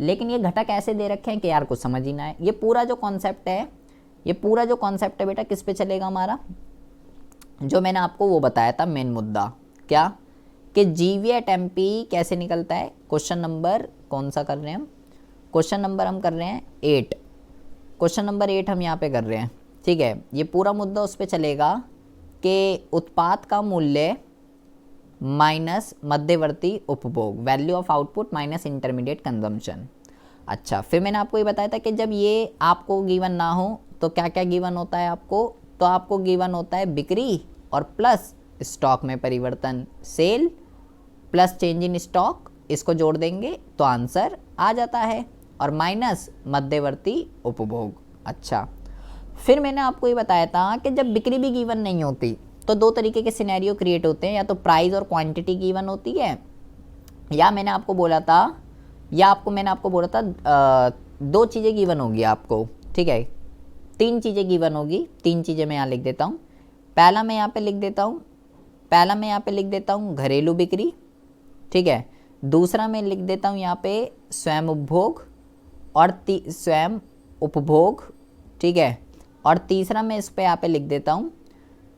लेकिन ये घटक ऐसे दे रखे हैं कि यार कुछ समझ ही ना है। ये पूरा जो कॉन्सेप्ट है बेटा किस पे चलेगा हमारा, जो मैंने आपको वो बताया था मेन मुद्दा, क्या कि GV@MP कैसे निकलता है। क्वेश्चन नंबर कौन सा कर रहे हैं हम, क्वेश्चन नंबर हम कर रहे हैं 8, क्वेश्चन नंबर 8 हम यहाँ पे कर रहे हैं, ठीक है। ये पूरा मुद्दा उस पे चलेगा कि उत्पाद का मूल्य माइनस मध्यवर्ती उपभोग, value of output minus intermediate consumption. अच्छा, फिर मैंने आपको ये बताया था कि जब ये आपको गिवन ना हो तो क्या क्या गिवन होता है आपको, तो आपको गिवन होता है बिक्री और प्लस स्टॉक में परिवर्तन, sale plus change in stock, इसको जोड़ देंगे तो आंसर आ जाता है, और माइनस मध्यवर्ती उपभोग। अच्छा, फिर मैंने आपको ये बताया था कि जब बिक्री भी गिवन नहीं होती तो 2 तरीके के सिनेरियो क्रिएट होते हैं, या तो प्राइस और क्वांटिटी गिवन होती है, या मैंने आपको बोला था 2 चीज़ें गिवन होगी आपको, ठीक है, 3 चीज़ें गिवन होगी, 3 चीज़ें मैं यहाँ लिख देता हूँ। पहला मैं यहाँ पे लिख देता हूँ घरेलू बिक्री, ठीक है। दूसरा मैं लिख देता हूँ यहाँ पे स्वयं उपभोग, ठीक है। और तीसरा मैं इस पे यहाँ पे लिख देता हूँ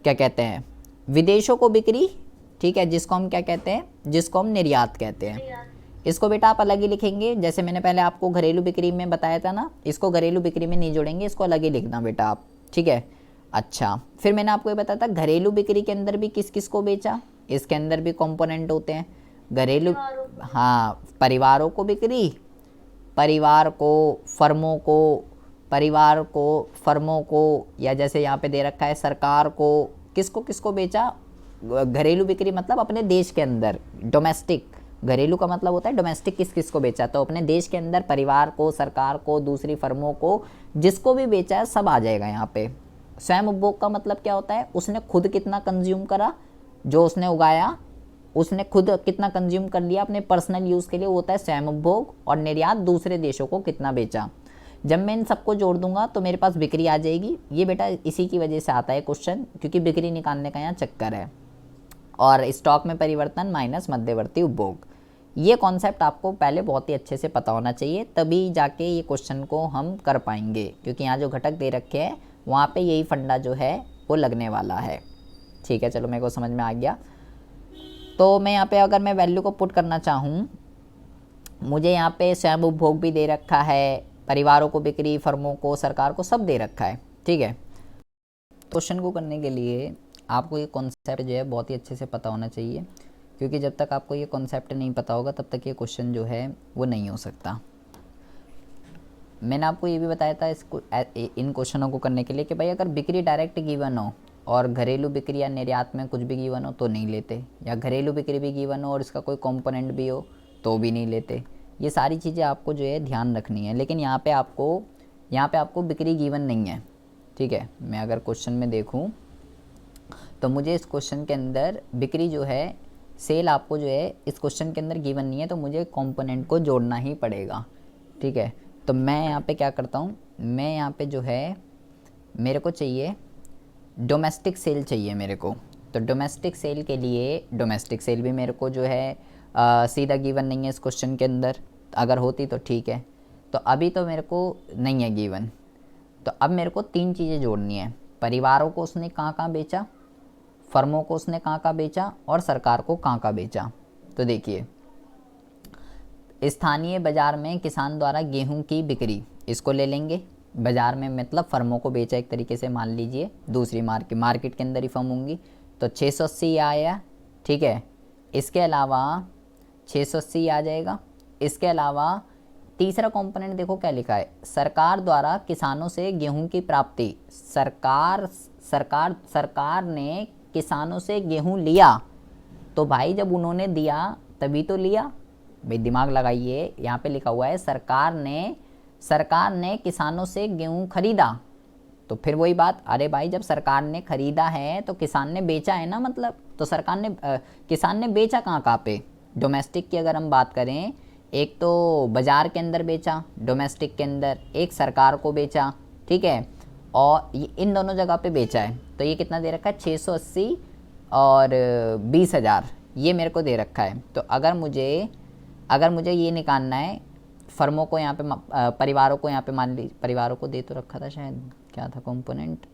क्या कहते हैं, विदेशों को बिक्री, ठीक है, जिसको हम क्या कहते हैं, जिसको हम निर्यात कहते हैं। इसको बेटा आप अलग ही लिखेंगे, जैसे मैंने पहले आपको घरेलू बिक्री में बताया था ना, इसको घरेलू बिक्री में नहीं जोड़ेंगे, इसको अलग ही लिखना बेटा आप, ठीक है। अच्छा, फिर मैंने आपको ये बताया था घरेलू बिक्री के अंदर भी किस किस को बेचा, इसके अंदर भी कंपोनेंट होते हैं घरेलू, हाँ, परिवारों को बिक्री, परिवार को, फर्मों को, या जैसे यहाँ पे दे रखा है सरकार को, किसको बेचा, घरेलू बिक्री मतलब अपने देश के अंदर, डोमेस्टिक, घरेलू का मतलब होता है डोमेस्टिक, किस को बेचा, तो अपने देश के अंदर परिवार को, सरकार को, दूसरी फर्मों को, जिसको भी बेचा है सब आ जाएगा यहाँ पे। स्वयं उपभोग का मतलब क्या होता है, उसने खुद कितना कंज्यूम करा, जो उसने उगाया उसने खुद कितना कंज्यूम कर लिया अपने पर्सनल यूज़ के लिए, वो होता है स्वयं उपभोग। और निर्यात दूसरे देशों को कितना बेचा। जब मैं इन सबको जोड़ दूंगा तो मेरे पास बिक्री आ जाएगी। ये बेटा इसी की वजह से आता है क्वेश्चन, क्योंकि बिक्री निकालने का यहाँ चक्कर है। और स्टॉक में परिवर्तन माइनस मध्यवर्ती उपभोग, ये कॉन्सेप्ट आपको पहले बहुत ही अच्छे से पता होना चाहिए, तभी जाके ये क्वेश्चन को हम कर पाएंगे, क्योंकि यहाँ जो घटक दे रखे हैं वहाँ पे यही फंडा जो है वो लगने वाला है। ठीक है, चलो मेरे को समझ में आ गया। तो मैं यहाँ पे अगर मैं वैल्यू को पुट करना चाहूँ, मुझे यहाँ पे स्वयं उपभोग भी दे रखा है, परिवारों को बिक्री, फर्मों को, सरकार को, सब दे रखा है। ठीक है, क्वेश्चन को करने के लिए आपको ये कॉन्सेप्ट जो है बहुत ही अच्छे से पता होना चाहिए, क्योंकि जब तक आपको ये कॉन्सेप्ट नहीं पता होगा तब तक ये क्वेश्चन जो है वो नहीं हो सकता। मैंने आपको ये भी बताया था इसको इन क्वेश्चनों को करने के लिए कि भाई अगर बिक्री डायरेक्ट गिवन हो और घरेलू बिक्री या निर्यात में कुछ भी गिवन हो तो नहीं लेते, या घरेलू बिक्री भी गिवन हो और इसका कोई कंपोनेंट भी हो तो भी नहीं लेते। ये सारी चीज़ें आपको जो है ध्यान रखनी है। लेकिन यहाँ पे आपको बिक्री गिवन नहीं है। ठीक है, मैं अगर क्वेश्चन में देखूँ तो मुझे इस क्वेश्चन के अंदर बिक्री जो है, सेल आपको जो है इस क्वेश्चन के अंदर गिवन नहीं है, तो मुझे कंपोनेंट को जोड़ना ही पड़ेगा। ठीक है, तो मैं यहाँ पे क्या करता हूँ, मैं यहाँ पे जो है मेरे को चाहिए डोमेस्टिक सेल चाहिए मेरे को। तो डोमेस्टिक सेल के लिए डोमेस्टिक सेल भी मेरे को जो है सीधा गिवन नहीं है इस क्वेश्चन के अंदर। अगर होती तो ठीक है, तो अभी तो मेरे को नहीं है गिवन। तो अब मेरे को 3 चीज़ें जोड़नी है। परिवारों को उसने कहाँ कहाँ बेचा, फर्मों को उसने कहाँ कहाँ बेचा, और सरकार को कहाँ कहाँ बेचा। तो देखिए, स्थानीय बाजार में किसान द्वारा गेहूं की बिक्री, इसको ले लेंगे। बाजार में मतलब फर्मों को बेचा एक तरीके से, मान लीजिए दूसरी मार्केट के अंदर ही फर्म होंगी, तो 680 आया। ठीक है, इसके अलावा 680 आ जाएगा। इसके अलावा तीसरा कंपोनेंट देखो क्या लिखा है, सरकार द्वारा किसानों से गेहूं की प्राप्ति। सरकार ने किसानों से गेहूं लिया, तो भाई जब उन्होंने दिया तभी तो लिया। भाई दिमाग लगाइए, यहाँ पे लिखा हुआ है सरकार ने किसानों से गेहूं खरीदा, तो फिर वही बात, अरे भाई जब सरकार ने खरीदा है तो किसान ने बेचा है ना, मतलब तो किसान ने बेचा कहाँ कहाँ पे। डोमेस्टिक की अगर हम बात करें, एक तो बाजार के अंदर बेचा डोमेस्टिक के अंदर, एक सरकार को बेचा। ठीक है, और इन दोनों जगह पे बेचा है। तो ये कितना दे रखा है, 680 और 20,000 ये मेरे को दे रखा है। तो अगर मुझे ये निकालना है, फर्मों को यहाँ पे परिवारों को यहाँ पे मान ली, परिवारों को दे तो रखा था शायद, क्या था कंपोनेंट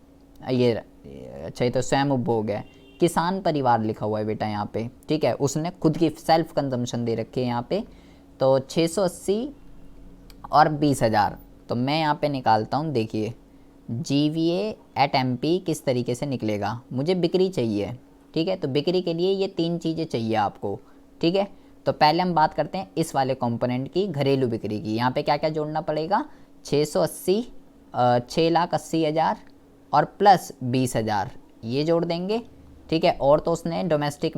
ये, अच्छा ये तो स्वयं उपभोग है, किसान परिवार लिखा हुआ है बेटा यहाँ पे। ठीक है, उसने खुद की सेल्फ कंजम्पशन दे रखी है यहाँ पे। तो 680 और 20,000, तो मैं यहाँ पे निकालता हूँ। देखिए GVA at MP किस तरीके से निकलेगा, मुझे बिक्री चाहिए। ठीक है, तो बिक्री के लिए ये 3 चीज़ें चाहिए आपको। ठीक है, तो पहले हम बात करते हैं इस वाले कंपोनेंट की, घरेलू बिक्री की। यहाँ पे क्या क्या जोड़ना पड़ेगा, 680 6,80,000 और प्लस 20,000 ये जोड़ देंगे। ठीक है, और तो उसने डोमेस्टिक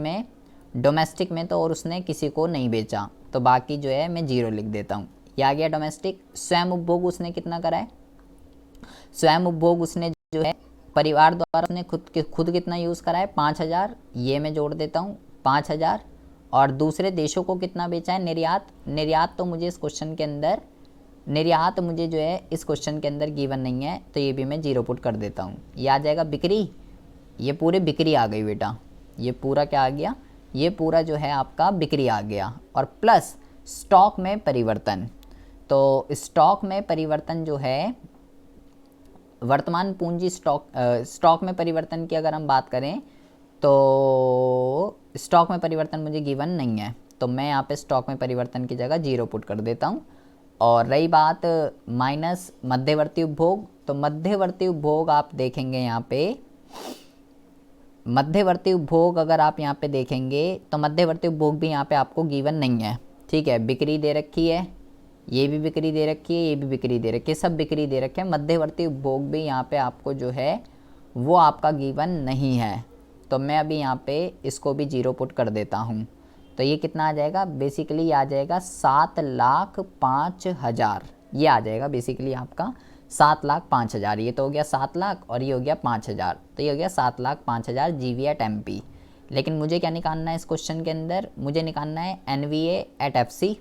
में तो और उसने किसी को नहीं बेचा, तो बाकी जो है मैं 0 लिख देता हूँ। ये आ गया डोमेस्टिक। स्वयं उपभोग उसने कितना करा है, स्वयं उपभोग उसने जो है परिवार द्वारा उसने खुद कितना यूज़ करा है, 5,000, ये मैं जोड़ देता हूँ 5,000। और दूसरे देशों को कितना बेचा है, निर्यात तो मुझे इस क्वेश्चन के अंदर, निर्यात मुझे जो है इस क्वेश्चन के अंदर गिवन नहीं है, तो ये भी मैं 0 पुट कर देता हूँ। ये आ जाएगा बिक्री, ये पूरे बिक्री आ गई बेटा, ये पूरा क्या आ गया, ये पूरा जो है आपका बिक्री आ गया। और प्लस स्टॉक में परिवर्तन, तो स्टॉक में परिवर्तन जो है वर्तमान पूंजी स्टॉक में परिवर्तन की अगर हम बात करें तो स्टॉक में परिवर्तन मुझे गिवन नहीं है, तो मैं यहाँ पे स्टॉक में परिवर्तन की जगह 0 पुट कर देता हूँ। और रही बात माइनस मध्यवर्ती उपभोग, तो मध्यवर्ती उपभोग आप देखेंगे यहाँ पे, मध्यवर्ती उपभोग अगर आप यहाँ पे देखेंगे तो मध्यवर्ती उपभोग भी यहाँ पे आपको गिवन नहीं है। ठीक है, बिक्री दे रखी है, ये भी बिक्री दे रखी है, ये भी बिक्री दे रखी है, सब बिक्री दे रखे हैं। मध्यवर्ती उपभोग भी यहाँ पे आपको जो है वो आपका गिवन नहीं है, तो मैं अभी यहाँ पे इसको भी 0 पुट कर देता हूँ। तो ये कितना आ जाएगा, बेसिकली आ जाएगा 7,05,000, ये आ जाएगा बेसिकली आपका 7,05,000। ये तो हो गया 7 लाख और ये हो गया 5,000, तो ये हो गया 7,05,000 GVA at MP। लेकिन मुझे क्या निकालना है इस क्वेश्चन के अंदर, मुझे निकालना है NVA at FC।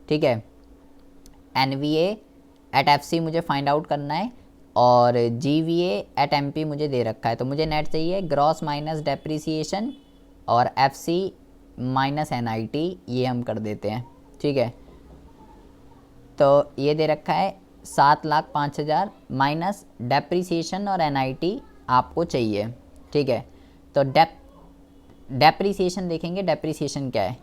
ठीक है, NVA at FC मुझे फाइंड आउट करना है, और GVA at MP मुझे दे रखा है। तो मुझे नेट चाहिए ग्रॉस माइनस डेप्रीसिएशन और FC माइनस NIT, ये हम कर देते हैं। ठीक है, तो ये दे रखा है 7,05,000 माइनस डेप्रीसिएशन और NIT आपको चाहिए। ठीक है, तो डेप्रीसिएशन देखेंगे, डेप्रीसिएशन क्या है,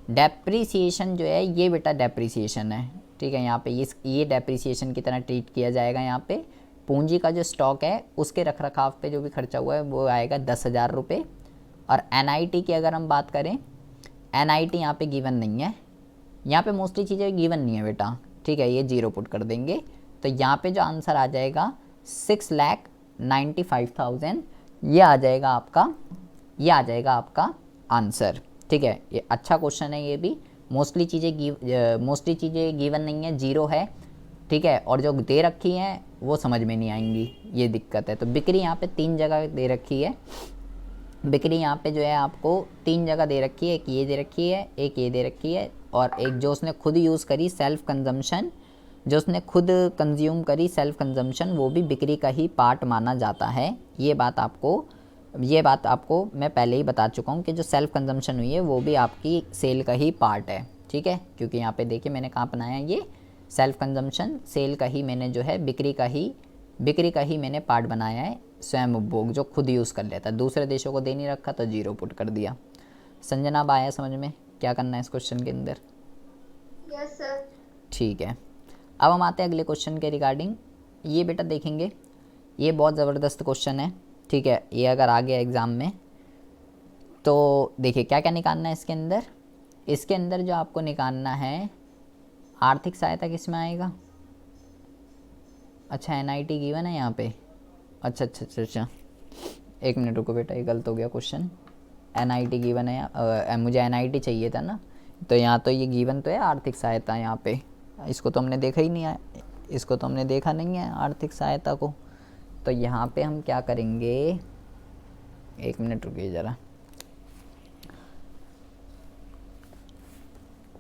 डेप्रीसिएशन जो है ये बेटा डेप्रीसिएशन है, ठीक है। यहाँ पे ये डेप्रीसिएशन की तरह ट्रीट किया जाएगा। यहाँ पे पूंजी का जो स्टॉक है उसके रख रखाव पे जो भी खर्चा हुआ है वो आएगा 10,000 रुपये। और एनआईटी की अगर हम बात करें, एनआईटी यहाँ पे गिवन नहीं है, यहाँ पे मोस्टली चीज़ें गिवन नहीं है बेटा, ठीक है, ये 0 पुट कर देंगे। तो यहाँ पे जो आंसर आ जाएगा 6,95,000, ये आ जाएगा आपका आंसर, ठीक है। ये अच्छा क्वेश्चन है, ये भी मोस्टली चीज़ें गिवन नहीं है, 0 है, ठीक है। और जो दे रखी हैं वो समझ में नहीं आएंगी, ये दिक्कत है। तो बिक्री यहाँ पे 3 जगह दे रखी है, बिक्री यहाँ पे जो है आपको 3 जगह दे रखी है, एक ये दे रखी है, एक ये दे रखी है, और एक जो उसने खुद यूज़ करी सेल्फ कंजम्पशन, जो उसने खुद कंज्यूम करी सेल्फ कंजम्पशन, वो भी बिक्री का ही पार्ट माना जाता है। ये बात आपको मैं पहले ही बता चुका हूँ कि जो सेल्फ कंजम्पशन हुई है वो भी आपकी सेल का ही पार्ट है, ठीक है। क्योंकि यहाँ पे देखिए मैंने कहाँ बनाया, ये सेल्फ कंजम्पशन सेल का ही मैंने जो है बिक्री का ही मैंने पार्ट बनाया है। स्वयं उपभोग जो खुद यूज़ कर लेता है, दूसरे देशों को दे नहीं रखा तो 0 पुट कर दिया। संजना अब आया समझ में क्या करना है इस क्वेश्चन के अंदर? Yes sir. ठीक है, अब हम आते हैं अगले क्वेश्चन के रिगार्डिंग। ये बेटा देखेंगे, ये बहुत ज़बरदस्त क्वेश्चन है, ठीक है। ये अगर आ गया एग्ज़ाम में तो देखिए क्या क्या निकालना है इसके अंदर। इसके अंदर जो आपको निकालना है, आर्थिक सहायता किस में आएगा? अच्छा एनआईटी गिवन है यहाँ पे, अच्छा, एक मिनट रुको बेटा, ये गलत हो गया क्वेश्चन। एनआईटी गिवन है, मुझे एनआईटी चाहिए था ना, तो यहाँ तो ये गिवन तो है आर्थिक सहायता यहाँ पे, इसको तो हमने देखा ही नहीं है, इसको तो हमने देखा नहीं है आर्थिक सहायता को। तो यहाँ पे हम क्या करेंगे, एक मिनट रुकिए ज़रा,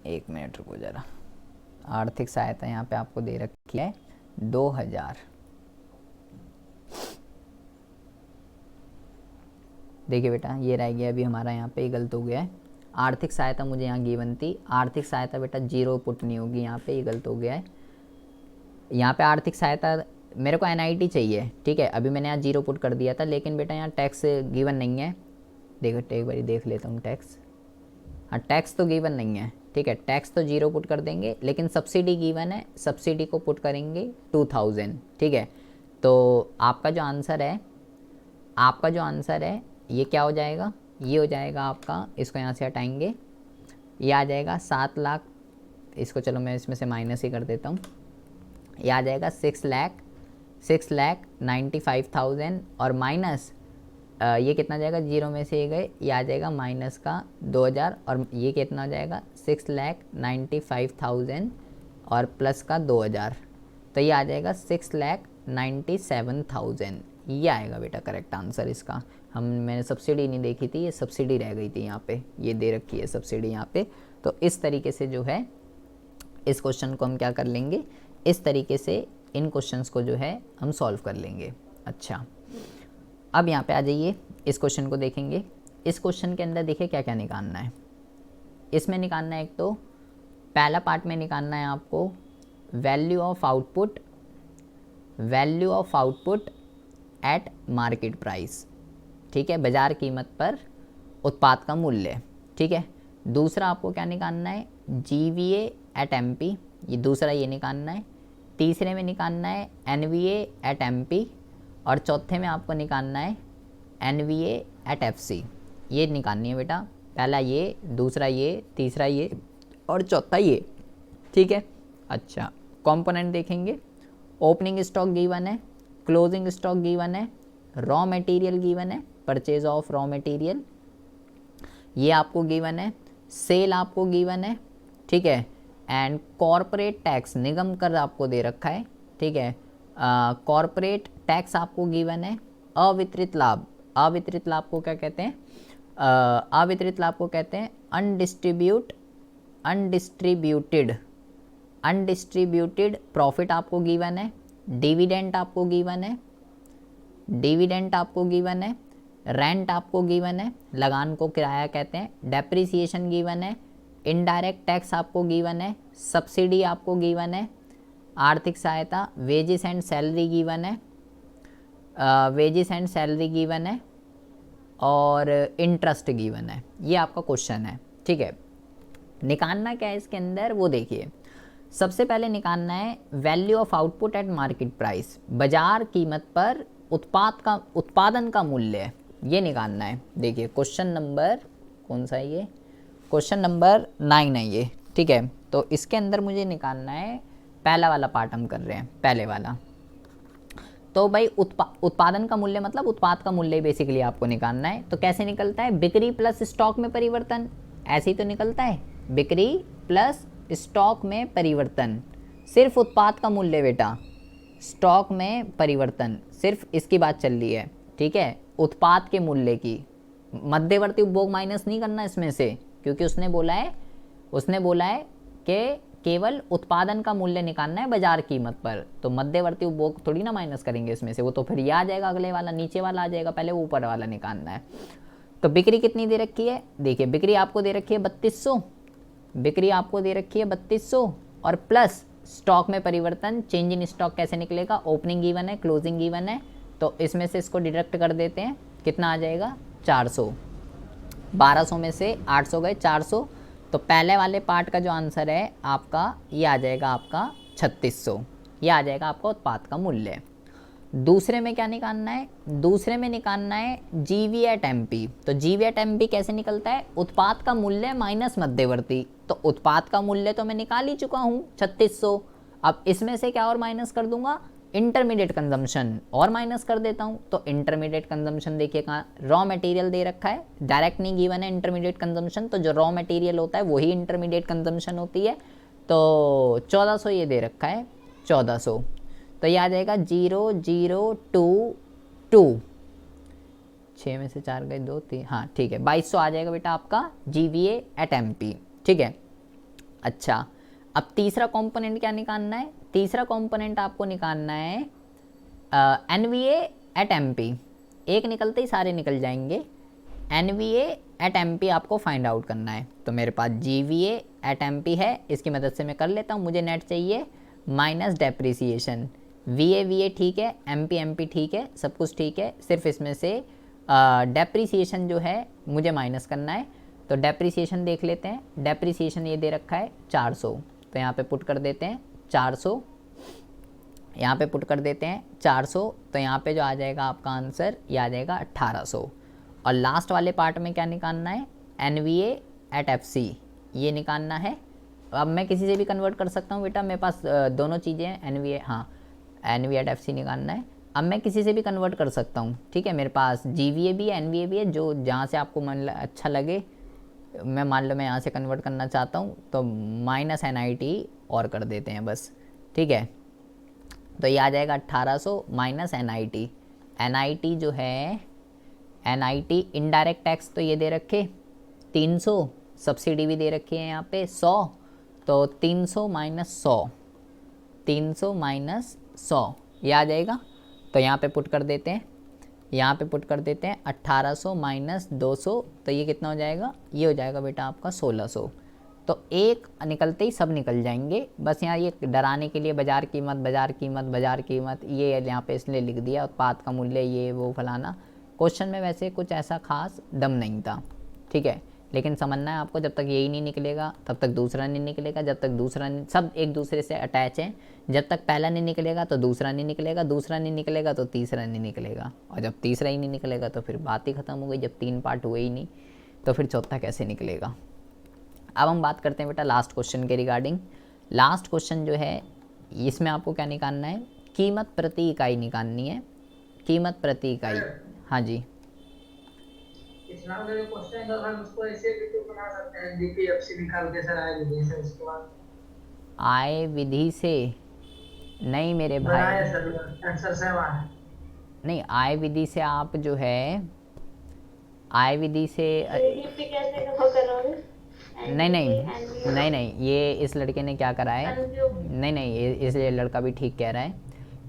एक मिनट रुको ज़रा। आर्थिक सहायता यहाँ पे आपको दे रखी है 2,000। देखिए बेटा ये रह गया अभी हमारा, यहाँ पे गलत हो गया है। आर्थिक सहायता मुझे यहाँ गिवन थी, आर्थिक सहायता बेटा 0 पुट नहीं होगी यहाँ पे, ये गलत हो गया है। यहाँ पे आर्थिक सहायता मेरे को एनआईटी चाहिए, ठीक है, अभी मैंने यहाँ 0 पुट कर दिया था, लेकिन बेटा यहाँ टैक्स गिवन नहीं है। देखो एक बार देख लेता हूँ टैक्स, हाँ टैक्स तो गिवन नहीं है, ठीक है, टैक्स तो 0 पुट कर देंगे, लेकिन सब्सिडी गिवन है, सब्सिडी को पुट करेंगे 2,000, ठीक है। तो आपका जो आंसर है ये क्या हो जाएगा, ये हो जाएगा आपका, इसको यहाँ से हटाएंगे, ये आ जाएगा 7 लाख, इसको चलो मैं इसमें से माइनस ही कर देता हूँ, ये आ जाएगा 6,95,000 और माइनस ये कितना जाएगा, 0 में से ये गए, ये आ जाएगा माइनस का 2,000, और ये कितना हो जाएगा 6,95,000 और प्लस का 2,000, तो ये आ जाएगा 6,97,000, ये आएगा बेटा करेक्ट आंसर इसका। मैंने सब्सिडी नहीं देखी थी, ये सब्सिडी रह गई थी यहाँ पे, ये दे रखी है सब्सिडी यहाँ पे। तो इस तरीके से जो है इस क्वेश्चन को हम क्या कर लेंगे, इस तरीके से इन क्वेश्चंस को जो है हम सॉल्व कर लेंगे। अच्छा अब यहाँ पे आ जाइए, इस क्वेश्चन को देखेंगे। इस क्वेश्चन के अंदर देखिए क्या क्या निकालना है, इसमें निकालना है, एक तो पहला पार्ट में निकालना है आपको value of output at market price, ठीक है, बाज़ार कीमत पर उत्पाद का मूल्य, ठीक है। दूसरा आपको क्या निकालना है, GVA एट MP, ये दूसरा ये निकालना है। तीसरे में निकालना है NVA एट MP, और चौथे में आपको निकालना है NVA एट FC। ये निकालनी है बेटा, पहला ये, दूसरा ये, तीसरा ये और चौथा ये, ठीक है। अच्छा कंपोनेंट देखेंगे, ओपनिंग स्टॉक गिवन है, क्लोजिंग स्टॉक गिवन है, रॉ मटेरियल गिवन है, परचेज ऑफ रॉ मटेरियल ये आपको गिवन है, सेल आपको गिवन है, ठीक है, एंड कॉरपोरेट टैक्स निगम कर आपको दे रखा है, ठीक है, कॉरपोरेट टैक्स आपको गिवन है। अवितरित लाभ को क्या कहते हैं, अवितरित लाभ को कहते हैं अनडिस्ट्रीब्यूटेड प्रॉफिट आपको गिवन है। डिविडेंट आपको गिवन है, रेंट आपको गिवन है, लगान को किराया कहते हैं, डेप्रिसिएशन गिवन है, इनडायरेक्ट टैक्स आपको गिवन है, सब्सिडी आपको गिवन है, आर्थिक सहायता, वेजेस एंड सैलरी गिवन है, और इंटरेस्ट गिवन है, ये आपका क्वेश्चन है। ठीक है, निकालना क्या है इसके अंदर वो देखिए। सबसे पहले निकालना है value of output at market price, बाजार कीमत पर उत्पादन का मूल्य, ये निकालना है। देखिए क्वेश्चन नंबर कौन सा है ये, क्वेश्चन नंबर 9 है ये। ठीक है, तो इसके अंदर मुझे निकालना है पहला वाला पार्ट हम कर रहे हैं, पहले वाला। तो भाई उत्पादन का मूल्य मतलब उत्पाद का मूल्य बेसिकली आपको निकालना है। तो कैसे निकलता है, बिक्री प्लस स्टॉक में परिवर्तन, ऐसे ही तो निकलता है, बिक्री प्लस स्टॉक में परिवर्तन, सिर्फ उत्पाद का मूल्य बेटा, स्टॉक में परिवर्तन, सिर्फ इसकी बात चल रही है। ठीक है, उत्पाद के मूल्य की, मध्यवर्ती उपभोग माइनस नहीं करना इसमें से, क्योंकि उसने बोला है कि केवल उत्पादन का मूल्य निकालना है बाजार कीमत पर, तो मध्यवर्ती उपभोग थोड़ी ना माइनस करेंगे इसमें से, वो तो फिर ये आ जाएगा, अगले वाला नीचे वाला आ जाएगा, पहले ऊपर वाला निकालना है। तो बिक्री कितनी दे रखी है, देखिए बिक्री आपको दे रखी है 3200, बिक्री आपको दे रखी है 3200 और प्लस स्टॉक में परिवर्तन, चेंज इन स्टॉक कैसे निकलेगा, ओपनिंग गिवन है, क्लोजिंग गिवन है, तो इसमें से इसको डिडक्ट कर देते हैं, कितना आ जाएगा 400, 1200 में से 800 गए 400, तो पहले वाले पार्ट का जो आंसर है आपका ये आ जाएगा आपका 3600, ये आ जाएगा आपका उत्पाद का मूल्य। दूसरे में क्या निकालना है, दूसरे में निकालना है जीवी एट एमपी। तो जीवी एट एमपी कैसे निकलता है, उत्पाद का मूल्य माइनस मध्यवर्ती, तो उत्पाद का मूल्य तो मैं निकाल ही चुका हूँ 3600, अब इसमें से क्या और माइनस कर दूंगा, इंटरमीडिएट कंजम्पशन और माइनस कर देता हूँ। तो इंटरमीडिएट कंजम्पशन देखिए कहाँ, रॉ मटेरियल दे रखा है, डायरेक्ट नहीं गिवन है इंटरमीडिएट कंजम्पशन, तो जो रॉ मटेरियल होता है वही इंटरमीडिएट कंजम्पशन होती है। तो 1400 ये दे रखा है 1400, तो ये आ जाएगा 0022, 6 में से 4 गए 2 3, हाँ ठीक है 2200 आ जाएगा बेटा आपका GVA एट MP। ठीक है, अच्छा अब तीसरा कंपोनेंट क्या निकालना है, तीसरा कंपोनेंट आपको निकालना है NVA एट MP, एक निकलते ही सारे निकल जाएंगे, NVA एट MP आपको फाइंड आउट करना है। तो मेरे पास GVA एट MP है, इसकी मदद से मैं कर लेता हूँ, मुझे नेट चाहिए माइनस डेप्रिसिएशन, VA ठीक है, MP ठीक है, सब कुछ ठीक है, सिर्फ इसमें से डेप्रिसिएशन जो है मुझे माइनस करना है। तो डेप्रिसिएशन देख लेते हैं, डेप्रिसिएशन ये दे रखा है 400, तो यहाँ पे पुट कर देते हैं 400, यहाँ पे पुट कर देते हैं 400, तो यहाँ पे जो आ जाएगा आपका आंसर ये आ जाएगा 1800। और लास्ट वाले पार्ट में क्या निकालना है, NVA एट FC, ये निकालना है। अब मैं किसी से भी कन्वर्ट कर सकता हूँ बेटा, मेरे पास दोनों चीज़ें हैं, NVA, हाँ NVA एट FC निकालना है, अब मैं किसी से भी कन्वर्ट कर सकता हूँ। ठीक है, मेरे पास GVA भी है, NVA भी है, जो जहाँ से आपको मन अच्छा लगे। मैं मान लो मैं यहाँ से कन्वर्ट करना चाहता हूँ, तो माइनस NIT और कर देते हैं बस। ठीक है, तो ये आ जाएगा 1800 माइनस NIT, NIT जो है NIT इनडायरेक्ट टैक्स तो ये दे रखे 300, सब्सिडी भी दे रखी है यहाँ पे 100, तो 300 माइनस 100, 300 माइनस 100 ये आ जाएगा। तो यहाँ पे पुट कर देते हैं, यहाँ पे पुट कर देते हैं 1800 माइनस 200, तो ये कितना हो जाएगा, ये हो जाएगा बेटा आपका 1600। तो एक निकलते ही सब निकल जाएंगे, बस यहाँ ये डराने के लिए बाजार कीमत बाजार कीमत बाजार कीमत ये यहाँ पे इसलिए लिख दिया, उत्पाद का मूल्य ये वो फलाना। क्वेश्चन में वैसे कुछ ऐसा खास दम नहीं था। ठीक है, लेकिन समझना है आपको, जब तक यही नहीं निकलेगा तब तक दूसरा नहीं निकलेगा, जब तक दूसरा नहीं, सब एक दूसरे से अटैच हैं, जब तक पहला नहीं निकलेगा तो दूसरा नहीं निकलेगा, दूसरा नहीं निकलेगा तो तीसरा नहीं निकलेगा, और जब तीसरा ही नहीं निकलेगा तो फिर बात ही ख़त्म हो गई। जब 3 पार्ट हुए ही नहीं तो फिर चौथा कैसे निकलेगा। अब हम बात करते हैं बेटा लास्ट क्वेश्चन के रिगार्डिंग। लास्ट क्वेश्चन जो है इसमें आपको क्या निकालना है, कीमत प्रति इकाई निकालनी है, कीमत प्रति इकाई। हाँ जी, इतना जो क्वेश्चन है हम उसको ऐसे भी तो बना सकते हैं, DPFC निकाल के सर आए विधि से, उसके बाद आय विधि से नहीं मेरे भाई, बनाया सर आंसर सेम आया। नहीं आय विधि से आप जो है आय विधि से ADP कैसे कम करोगे? नहीं नहीं NVA, नहीं नहीं, ये इस लड़के ने क्या करा है, NVO, नहीं नहीं ये लड़का भी ठीक कह रहा है।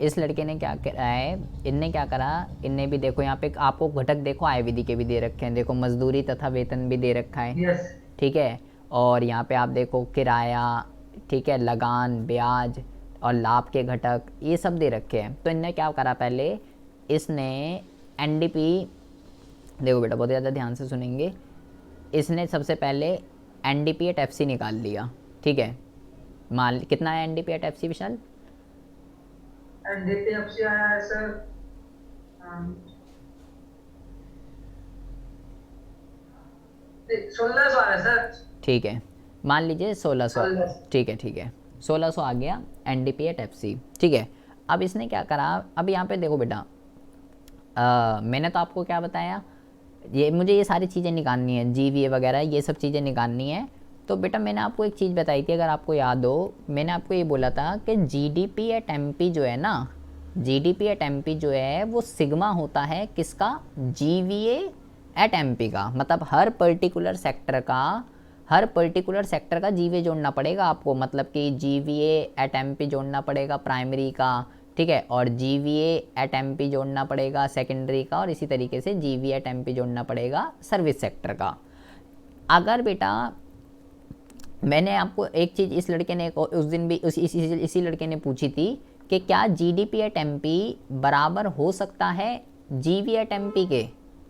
इस लड़के ने क्या करा है, इनने क्या करा, इनने भी देखो यहाँ पे आपको घटक देखो आय विधि के भी दे रखे हैं, देखो मजदूरी तथा वेतन भी दे रखा है। यस ठीक है, और यहाँ पे आप देखो किराया, ठीक है, लगान, ब्याज और लाभ के घटक ये सब दे रखे हैं। तो इनने क्या करा, पहले इसने NDP देखो बेटा बहुत ज़्यादा ध्यान से सुनेंगे। इसने सबसे पहले एनडीपी एट एफसी निकाल लिया, ठीक है। मान कितना है NDP at FC Vishal? NDPFC आया है सर 1600 आया सर। ठीक है, मान लीजिए 1600, 1600। ठीक है ठीक है, 1600 आ गया एनडीपी एट एफसी, ठीक है। अब इसने क्या करा, अब यहाँ पे देखो बेटा, मैंने तो आपको क्या बताया, ये मुझे ये सारी चीज़ें निकालनी है, जीवीए वगैरह ये सब चीज़ें निकालनी है। तो बेटा मैंने आपको एक चीज़ बताई थी, अगर आपको याद हो, मैंने आपको ये बोला था कि जीडीपी एट एमपी जो है ना, जीडीपी एट एमपी जो है वो सिग्मा होता है किसका? जीवीए एट एमपी का। मतलब हर पर्टिकुलर सेक्टर का जीवीए जोड़ना पड़ेगा आपको, मतलब कि जीवीए एट एमपी जोड़ना पड़ेगा प्राइमरी का, ठीक है, और जीवीए एट एमपी जोड़ना पड़ेगा सेकेंडरी का, और इसी तरीके से जीवीए एट एमपी जोड़ना पड़ेगा सर्विस सेक्टर का। अगर बेटा मैंने आपको एक चीज़, इस लड़के ने उस दिन भी इसी लड़के ने पूछी थी कि क्या जीडीपी एट एमपी बराबर हो सकता है जीवी एट एमपी के?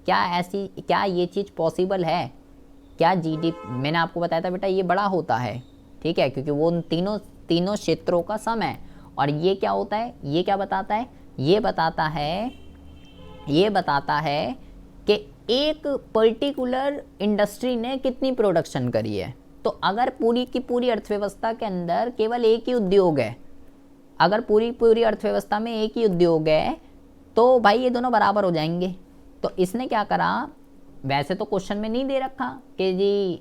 क्या ये चीज़ पॉसिबल है? क्या जीडीपी, मैंने आपको बताया था बेटा ये बड़ा होता है, ठीक है, क्योंकि वो उन तीनों क्षेत्रों का सम है। और ये क्या होता है, ये क्या बताता है? ये बताता है कि एक पर्टिकुलर इंडस्ट्री ने कितनी प्रोडक्शन करी है। तो अगर पूरी की पूरी अर्थव्यवस्था के अंदर केवल एक ही उद्योग है, अगर पूरी अर्थव्यवस्था में एक ही उद्योग है, तो भाई ये दोनों बराबर हो जाएंगे। तो इसने क्या करा, वैसे तो क्वेश्चन में नहीं दे रखा कि जी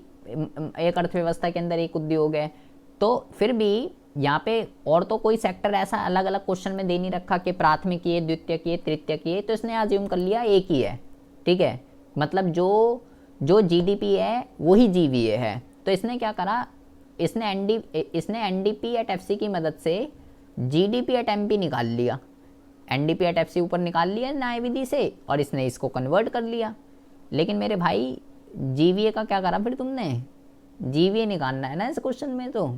एक अर्थव्यवस्था के अंदर एक उद्योग है, तो फिर भी यहाँ पे और तो कोई सेक्टर ऐसा अलग अलग क्वेश्चन में दे नहीं रखा कि प्राथमिक ये, द्वितीयक ये, तृतीयक ये, तो इसने अज्यूम कर लिया एक ही है, ठीक है। मतलब जो जीडीपी है वही जीवीए है। तो इसने क्या करा, इसने एनडीपी एट एफसी की मदद से जीडीपी एट एमपी निकाल लिया, एनडीपी एट एफसी ऊपर निकाल लिया न्याय विधि से, और इसने इसको कन्वर्ट कर लिया। लेकिन मेरे भाई जीवीए का क्या करा फिर तुमने? जीवीए निकालना है ना इस क्वेश्चन में, तो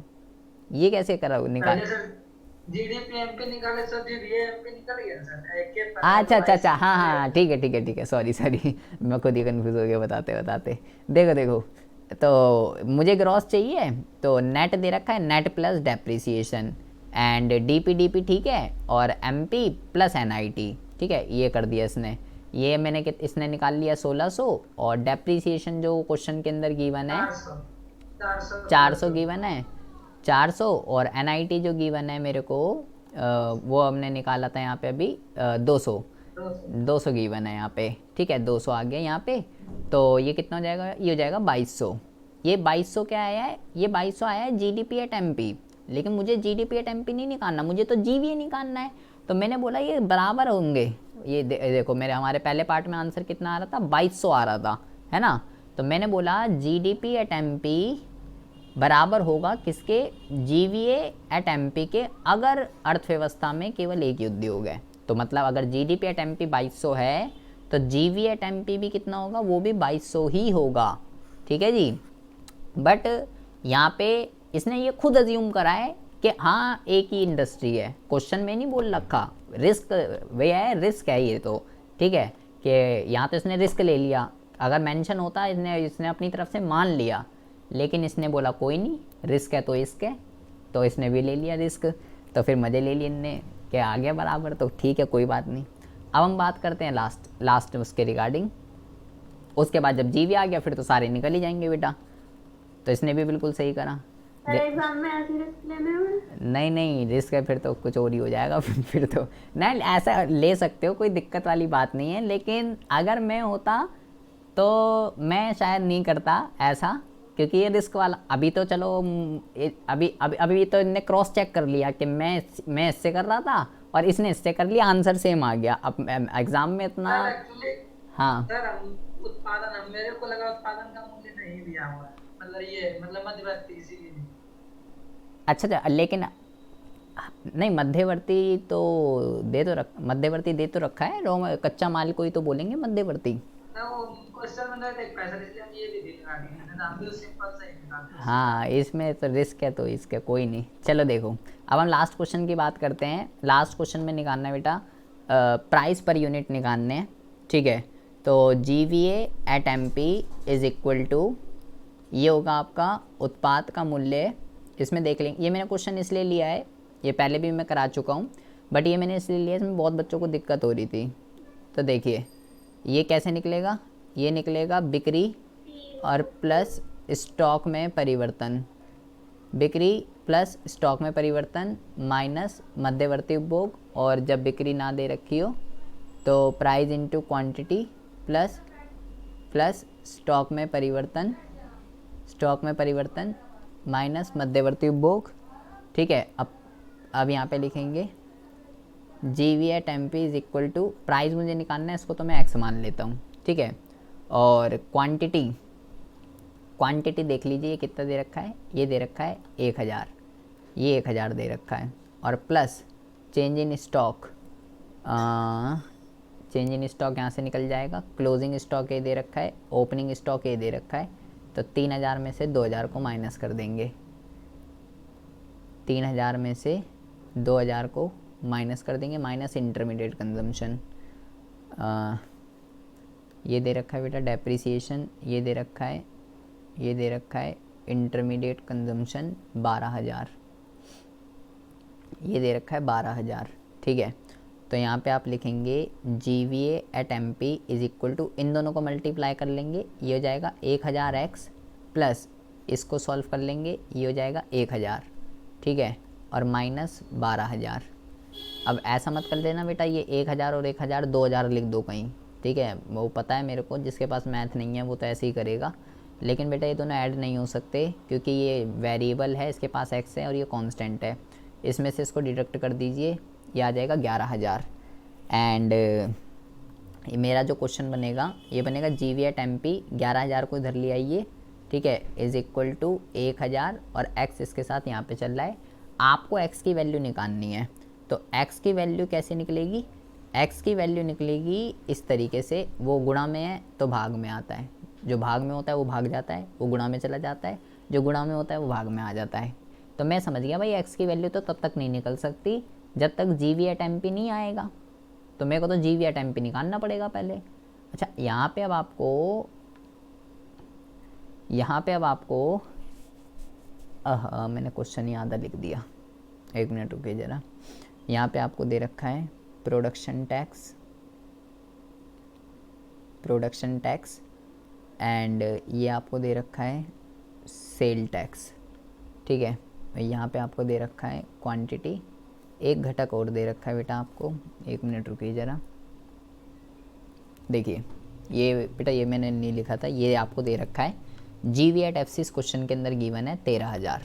ये कैसे करा निकाल? जीडीपी एमपी निकाले सर, जीवीए एमपी निकल गया सर, एक के अच्छा, हाँ ठीक है, सॉरी मैं खुद ही कंफ्यूज हो गया बताते। देखो तो मुझे ग्रॉस चाहिए, तो नेट दे रखा है, net plus depreciation, and DP ठीक है, और एमपी प्लस एनआईटी, ठीक है, ये कर दिया इसने। ये इसने निकाल लिया 1600, और डेप्रिसिएशन जो क्वेश्चन के अंदर गिवन है 400 गिवन है, 400, और एनआईटी जो गिवन है मेरे को वो हमने निकाला था यहाँ पे अभी 200 गिवन है यहाँ पे, ठीक है, 200 आ गया यहाँ पे। तो ये कितना हो जाएगा? ये हो जाएगा 2200। ये 2200 क्या आया है? ये 2200 आया है जीडीपी एट एमपी, लेकिन मुझे जीडीपी एट एमपी नहीं निकालना, मुझे तो जीवीए निकालना है। तो मैंने बोला ये बराबर होंगे। ये देखो हमारे पहले पार्ट में आंसर कितना आ रहा था? 2200 आ रहा था, है ना। तो मैंने बोला जीडीपी एट एमपी बराबर होगा किसके? जीवीए एट एमपी के, अगर अर्थव्यवस्था में केवल एक ही उद्योग है। तो मतलब अगर जीडीपी एट एमपी 2200 है, तो जीवीए एट एमपी भी कितना होगा? वो भी 2200 ही होगा, ठीक है जी। बट यहाँ पे इसने ये खुद अज्यूम करा है कि हाँ एक ही इंडस्ट्री है, क्वेश्चन में नहीं बोल रखा। रिस्क वे है, रिस्क है ये तो, ठीक है, कि यहाँ तो इसने रिस्क ले लिया। अगर मेंशन होता इसने अपनी तरफ से मान लिया, लेकिन इसने बोला कोई नहीं, रिस्क है तो इसके, तो इसने भी ले लिया रिस्क। तो फिर मज़े ले लिए इनने कि आ गया बराबर, तो ठीक है कोई बात नहीं। अब हम बात करते हैं लास्ट उसके रिगार्डिंग। उसके बाद जब जीवी आ गया फिर तो सारे निकल ही जाएंगे बेटा। तो इसने भी बिल्कुल सही करा। एग्जाम में ऐसे रिस्क लेने में नहीं रिस्क है फिर तो कुछ और ही हो जाएगा फिर तो नहीं, ऐसा ले सकते हो, कोई दिक्कत वाली बात नहीं है। लेकिन अगर मैं होता तो मैं शायद नहीं करता ऐसा, क्योंकि ये रिस्क वाला। अभी तो चलो अभी तो इनने क्रॉस चेक कर लिया कि मैं इससे कर रहा था और इसने इससे कर लिया, आंसर सेम आ गया। अब एग्जाम में इतना हाँ सर उत्पादन, मेरे को लगा उत्पादन का मूल्य नहीं दिया हुआ है, मतलब मध्यवर्ती, इसीलिए। अच्छा, लेकिन नहीं मध्यवर्ती तो मध्यवर्ती दे तो रखा है, कच्चा माल को ही तो बोलेंगे मध्यवर्ती। हाँ इसमें तो रिस्क है तो इसके कोई नहीं। चलो देखो अब हम लास्ट क्वेश्चन की बात करते हैं। लास्ट क्वेश्चन में निकालना है बेटा प्राइस पर यूनिट निकालने हैं, ठीक है। तो GVA at MP is equal to, ये होगा आपका उत्पाद का मूल्य। इसमें देख लेंगे, ये मैंने क्वेश्चन इसलिए लिया है, ये पहले भी मैं करा चुका हूँ, बट ये मैंने इसलिए लिया, इसमें बहुत बच्चों को दिक्कत हो रही थी। तो देखिए ये कैसे निकलेगा, ये निकलेगा बिक्री और प्लस स्टॉक में परिवर्तन, बिक्री प्लस स्टॉक में परिवर्तन माइनस मध्यवर्ती उपभोग, और जब बिक्री ना दे रखी हो तो price into quantity plus plus stock में परिवर्तन, स्टॉक में परिवर्तन माइनस मध्यवर्ती उपभोग। ठीक है, अब यहाँ पे लिखेंगे GV at MP is equal to, price मुझे निकालना है, इसको तो मैं x मान लेता हूँ। ठीक है, और क्वांटिटी, क्वांटिटी देख लीजिए ये कितना दे रखा है, ये दे रखा है 1000, ये 1000 दे रखा है, और plus change in stock, change in stock यहाँ से निकल जाएगा, क्लोजिंग स्टॉक ये दे रखा है, ओपनिंग स्टॉक ये दे रखा है। तो 3000 में से 2000 को माइनस कर देंगे, 3000 में से 2000 को माइनस कर देंगे, माइनस इंटरमीडिएट कंजम्पशन, ये दे रखा है बेटा डेप्रिसिएशन, ये दे रखा है, ये दे रखा है इंटरमीडिएट कंजम्पशन 12000, ये दे रखा है 12000। ठीक है, तो यहाँ पे आप लिखेंगे GVA at MP is equal to, इन दोनों को मल्टीप्लाई कर लेंगे, ये हो जाएगा 1000x प्लस इसको सॉल्व कर लेंगे, ये हो जाएगा 1000। ठीक है, और माइनस 12000। अब ऐसा मत कर देना बेटा ये 1000 और 1000 2000 लिख दो कहीं। ठीक है, वो पता है मेरे को, जिसके पास मैथ नहीं है वो तो ऐसे ही करेगा, लेकिन बेटा ये दोनों ऐड नहीं हो सकते क्योंकि ये वेरिएबल है, इसके पास x है और ये कांस्टेंट है, इसमें से इसको डिडक्ट कर दीजिए, ये आ जाएगा 11000। एंड मेरा जो क्वेश्चन बनेगा ये बनेगा GV एट MP, 11000 को इधर ले आइए। ठीक है, इज इक्वल टू 1000 और x इसके साथ यहाँ पे चल रहा है, आपको x की वैल्यू निकालनी है। तो x की वैल्यू कैसे निकलेगी, x की वैल्यू निकलेगी इस तरीके से, वो गुणा में है तो भाग में आता है, जो भाग में होता है वो भाग जाता है, वो गुणा में चला जाता है, जो गुणा में होता है वो भाग में आ जाता है। तो मैं समझ गया भाई x की वैल्यू तो तब तक नहीं निकल सकती जब तक GV एट MP नहीं आएगा, तो मेरे को तो GV एट MP निकालना पड़ेगा पहले। अच्छा, यहाँ पे अब आपको मैंने क्वेश्चन ही आधा लिख दिया, एक मिनट रुकिए ज़रा। यहाँ पे आपको दे रखा है प्रोडक्शन टैक्स एंड ये आपको दे रखा है सेल टैक्स। ठीक है, यहाँ पे आपको दे रखा है क्वांटिटी, एक घटक और दे रखा है बेटा आपको, एक मिनट रुकिए ज़रा। देखिए ये बेटा ये मैंने नहीं लिखा था, ये आपको दे रखा है GV एट FC, इस क्वेश्चन के अंदर गिवन है 13000।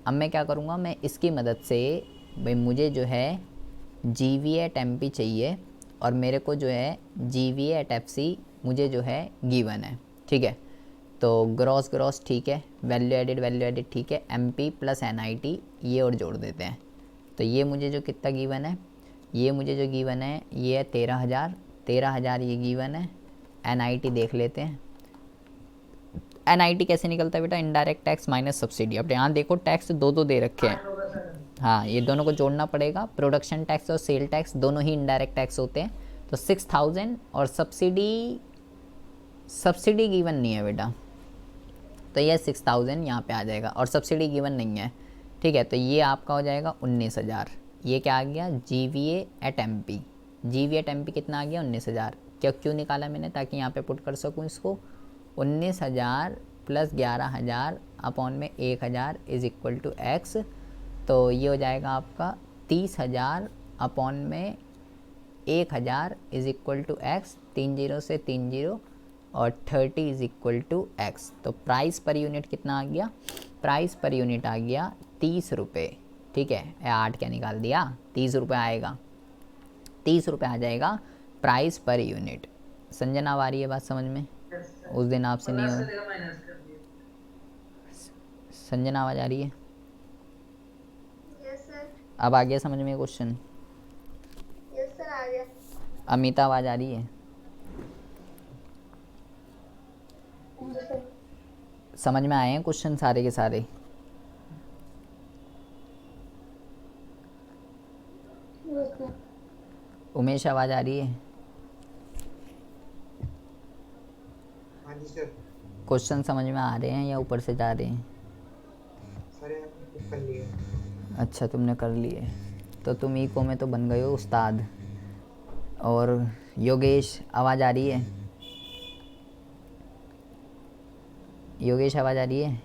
अब मैं क्या करूँगा, मैं इसकी मदद से भाई मुझे जो है GV एट MP चाहिए और मेरे को जो है GV एट FC मुझे जो है गिवन है। ठीक है, तो ग्रॉस ठीक है, वैल्यू एडिड ठीक है, MP प्लस NIT ये और जोड़ देते हैं। तो ये मुझे जो कितना गिवन है, ये मुझे जो गिवन है ये है 13000 ये गिवन है। NIT देख लेते हैं, NIT कैसे निकलता है बेटा, इनडायरेक्ट टैक्स माइनस सब्सिडी। अब यहाँ देखो टैक्स दो दे रखे हैं, हाँ ये दोनों को जोड़ना पड़ेगा, प्रोडक्शन टैक्स और सेल टैक्स दोनों ही इनडायरेक्ट टैक्स होते हैं। तो 6000 और सब्सिडी गिवन नहीं है बेटा, तो ये 6000 यहाँ पे आ जाएगा और सब्सिडी गिवन नहीं है। ठीक है, तो ये आपका हो जाएगा 19000। ये क्या आ गया GVA at MP, GVA at MP कितना आ गया 19000। क्यों निकाला मैंने, ताकि यहाँ पे पुट कर सकूँ इसको, 19000 प्लस 11000 अपॉन में 1000 इज इक्वल टू x। तो ये हो जाएगा आपका 30000 अपॉन में 1000 इज इक्वल टू x, 30 से 30 और 30 इज इक्वल टू x। तो प्राइस पर यूनिट कितना आ गया, प्राइस पर यूनिट आ गया 30 रुपये। ठीक है, 8 क्या निकाल दिया, 30 रुपये आएगा, 30 रुपये आ जाएगा प्राइस पर यूनिट। संजना आ रही है बात समझ में, उस दिन आपसे नहीं हो, संजना आवाज आ रही है? Yes sir. अब आ गया समझ में क्वेश्चन? यस सर आ गया। अमिता आवाज आ रही है? समझ में आए हैं क्वेश्चन सारे के सारे? उमेश आवाज आ रही है? हाँ जी सर। क्वेश्चन समझ में आ रहे हैं या ऊपर से जा रहे हैं? सर ये आपने कर लिया। अच्छा, तुमने कर लिए। तो तुम इको में तो बन गए हो उस्ताद। और योगेश, आवाज़ आ रही है? योगेश, आवाज़ आ रही है?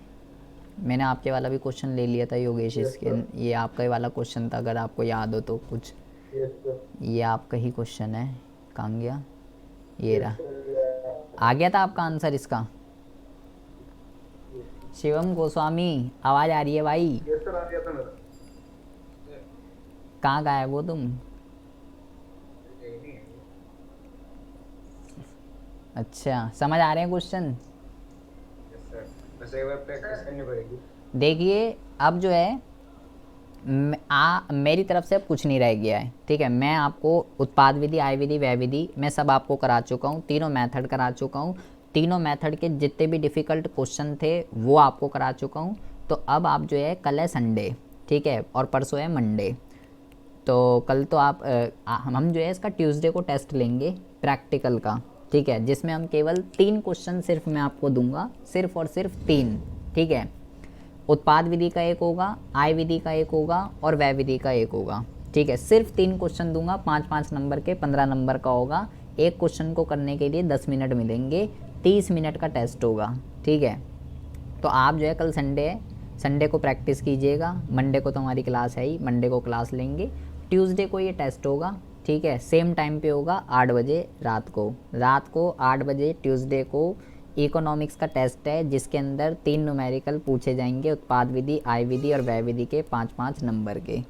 मैंने आपके वाला भी क्वेश्चन ले लिया था योगेश। इसके ये आपका ही वाला क्वेश्चन था, अगर आपको याद हो तो कुछ। ये आपका ही क्वेश्चन है। कहाँ गया? ये रहा। आ गया था आपका आंसर इसका? शिवम गोस्वामी, आवाज़ आ रही है भाई? यस सर, आ गया था मेरा। कहाँ गायब हो तुम? अच्छा, समझ आ रहे हैं क्वेश्चन? यस सर, बस एक बार प्रैक्टिस करनी पड़ेगी। देखिए, अब जो है मेरी तरफ से अब कुछ नहीं रह गया है, ठीक है। मैं आपको उत्पाद विधि, आय विधि, व्यय विधि मैं सब आपको करा चुका हूँ। तीनों मेथड करा चुका हूँ। तीनों मेथड के जितने भी डिफ़िकल्ट क्वेश्चन थे वो आपको करा चुका हूँ। तो अब आप जो है, कल है संडे, ठीक है, और परसों है मंडे। तो कल तो आप हम जो है इसका ट्यूसडे को टेस्ट लेंगे प्रैक्टिकल का, ठीक है, जिसमें हम केवल 3 क्वेश्चन सिर्फ मैं आपको दूंगा, सिर्फ और सिर्फ 3, ठीक है। उत्पाद विधि का एक होगा, आय विधि का एक होगा और व्यय विधि का एक होगा, ठीक है। सिर्फ 3 क्वेश्चन दूंगा, 5-5 नंबर के, 15 नंबर का होगा। एक क्वेश्चन को करने के लिए 10 मिनट मिलेंगे, 30 मिनट का टेस्ट होगा, ठीक है। तो आप जो है, कल संडे है, संडे को प्रैक्टिस कीजिएगा। मंडे को तो हमारी क्लास है ही, मंडे को क्लास लेंगे। ट्यूसडे को ये टेस्ट होगा, ठीक है, सेम टाइम पे होगा, 8 बजे रात को 8 बजे ट्यूसडे को इकोनॉमिक्स का टेस्ट है, जिसके अंदर 3 न्यूमेरिकल पूछे जाएंगे, उत्पाद विधि, आय विधि और व्यय विधि के 5-5 नंबर के।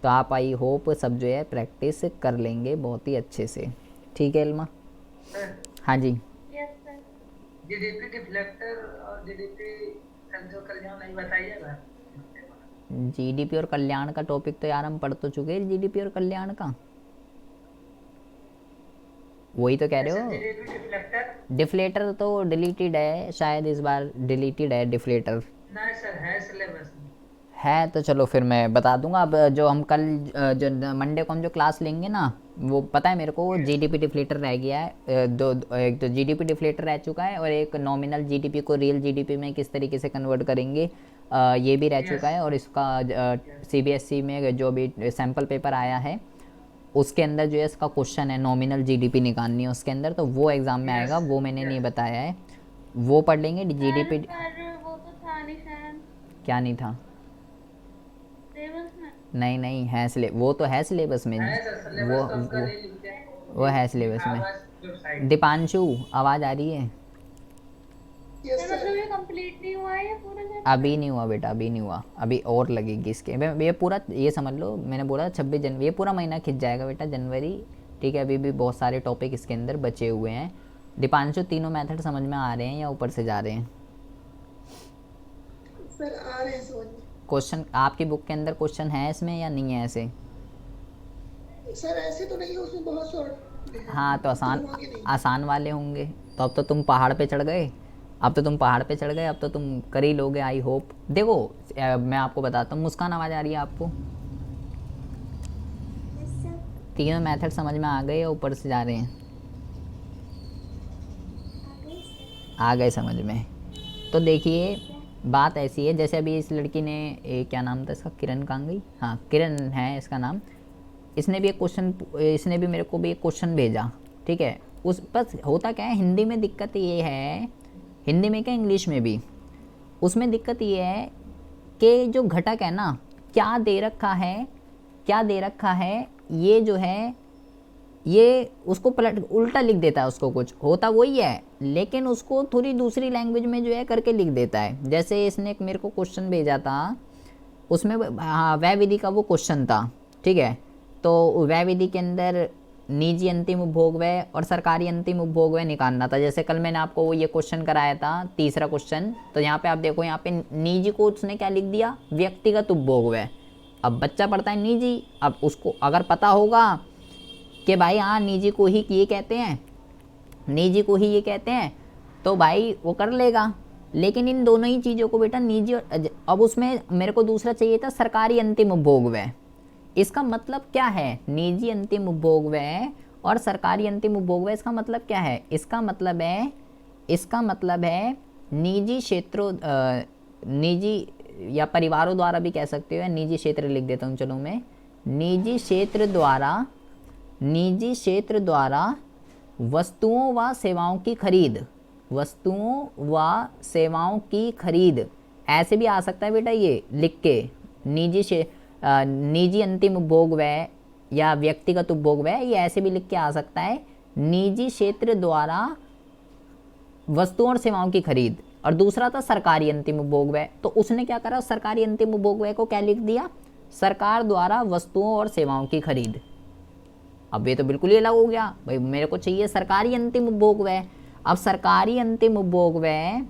तो आप आई होप सब जो है प्रैक्टिस कर लेंगे बहुत ही अच्छे से, ठीक है इल्मा? हाँ जी। Yes sir. जीडीपी डिफ्लेक्टर और जीडीपी संजो कल्याण नहीं बताइएगा। जीडीपी और कल्याण का टॉपिक तो यार हम पढ़ तो चुके हैं, जीडीपी और कल्याण का। वही तो कह रहे हो। जीडीपी डिफ्लेक्टर डिफ्लेटर तो डिलीटेड है शायद, इस बार डिलीटेड है डिफ्लेटर। नहीं सर, है सिलेबस में। है तो चलो फिर मैं बता दूंगा। अब जो हम कल जो मंडे को हम जो क्लास लेंगे ना, वो पता है मेरे को, जीडीपी डिफ्लेटर रह गया है। एक तो जीडीपी डिफ्लेटर रह चुका है, और एक नॉमिनल जीडीपी को रियल जीडीपी में किस तरीके से कन्वर्ट करेंगे, ये भी रह चुका है। और इसका सीबीएसई में जो भी सैम्पल पेपर आया है उसके अंदर जो है इसका क्वेश्चन है, नॉमिनल जीडीपी निकालनी है उसके अंदर, तो वो एग्ज़ाम में आएगा, वो मैंने नहीं बताया है, वो पढ़ लेंगे जीडीपी। सर वो तो था निशान क्या नहीं था? सिलेबस में। नहीं नहीं है, वो तो है सिलेबस में। है सर, सिलेबस तो हम कल ही लिखते हैं। वो है सिलेबस में। वेबसाइट। दीपांशु, आवाज़ आ रही है? सर मतलब ये कंप्लीट नहीं हुआ है ये पूरा चैप्टर? अभी नहीं हुआ बेटा, अभी नहीं हुआ, अभी और लगेगी इसके। ये पूरा, ये समझ लो, मैंने बोला 26 जनवरी, ये पूरा महीना खिंच जाएगा बेटा, जनवरी, ठीक है। अभी भी बहुत सारे टॉपिक इसके अंदर बचे हुए हैं। दीपांशु, तीनों मेथड समझ में आ रहे हैं या ऊपर से जा रहे हैं? सर आ रहे हैं समझ। क्वेश्चन आपकी बुक के अंदर क्वेश्चन है इसमें या नहीं है ऐसे? सर ऐसे तो नहीं, उसमें बहुत शॉर्ट। हाँ तो आसान वाले होंगे। तो अब तो तुम पहाड़ पे चढ़ गए, अब तो तुम कर ही लोगे आई होप। देखो मैं आपको बताता हूँ। मुस्कान, आवाज़ आ रही है आपको? तीनों मेथड समझ में आ गए या ऊपर से जा रहे हैं? आ गए समझ में। तो देखिए बात ऐसी है, जैसे अभी इस लड़की ने क्या नाम था इसका, किरण कांगई, हाँ किरण है इसका नाम। इसने भी मेरे को भी एक क्वेश्चन भेजा, ठीक है। उस बस होता क्या है, हिंदी में दिक्कत ये है, हिंदी में क्या इंग्लिश में भी, उसमें दिक्कत ये है कि जो घटक है ना, क्या दे रखा है, ये जो है ये उसको पलट उल्टा लिख देता है, उसको कुछ होता वही है लेकिन उसको थोड़ी दूसरी लैंग्वेज में जो है करके लिख देता है। जैसे इसने एक मेरे को क्वेश्चन भेजा था, उसमें हाँ व्यय विधि का वो क्वेश्चन था, ठीक है। तो व्यय विधि के अंदर निजी अंतिम उपभोग व्यय और सरकारी अंतिम उपभोग व्यय निकालना था। जैसे कल मैंने आपको ये क्वेश्चन कराया था, तीसरा क्वेश्चन, तो यहाँ पे आप देखो, यहाँ पे निजी को उसने क्या लिख दिया, व्यक्तिगत उपभोग व्यय। अब बच्चा पढ़ता है निजी, अब उसको अगर पता होगा कि भाई हाँ निजी को ही ये कहते हैं, तो भाई वो कर लेगा। लेकिन इन दोनों ही चीज़ों को बेटा निजी और अब उसमें मेरे को दूसरा चाहिए था सरकारी अंतिम उपभोग व्यय। इसका मतलब क्या है, निजी अंतिम उपभोग व्यय और सरकारी अंतिम उपभोग व्यय, इसका मतलब क्या है? इसका मतलब है इसका मतलब है निजी क्षेत्रों निजी या परिवारों द्वारा भी कह सकते हो, या निजी क्षेत्र लिख देता हूँ चलो मैं, निजी क्षेत्र द्वारा वस्तुओं व सेवाओं की खरीद, वस्तुओं व सेवाओं की खरीद, ऐसे भी आ सकता है बेटा ये लिख के, निजी अंतिम उपभोग व्यय या व्यक्तिगत उपभोग व्यय, ये ऐसे भी लिख के आ सकता है, निजी क्षेत्र द्वारा वस्तुओं और सेवाओं की खरीद। और दूसरा था सरकारी अंतिम उपभोग व्यय, तो उसने क्या करा, सरकारी अंतिम उपभोग व्यय को क्या लिख दिया, सरकार द्वारा वस्तुओं और सेवाओं की खरीद। अब ये तो बिल्कुल ही अलग हो गया भाई, मेरे को चाहिए सरकारी अंतिम उपभोग व्यय। अब सरकारी अंतिम उपभोग व्यय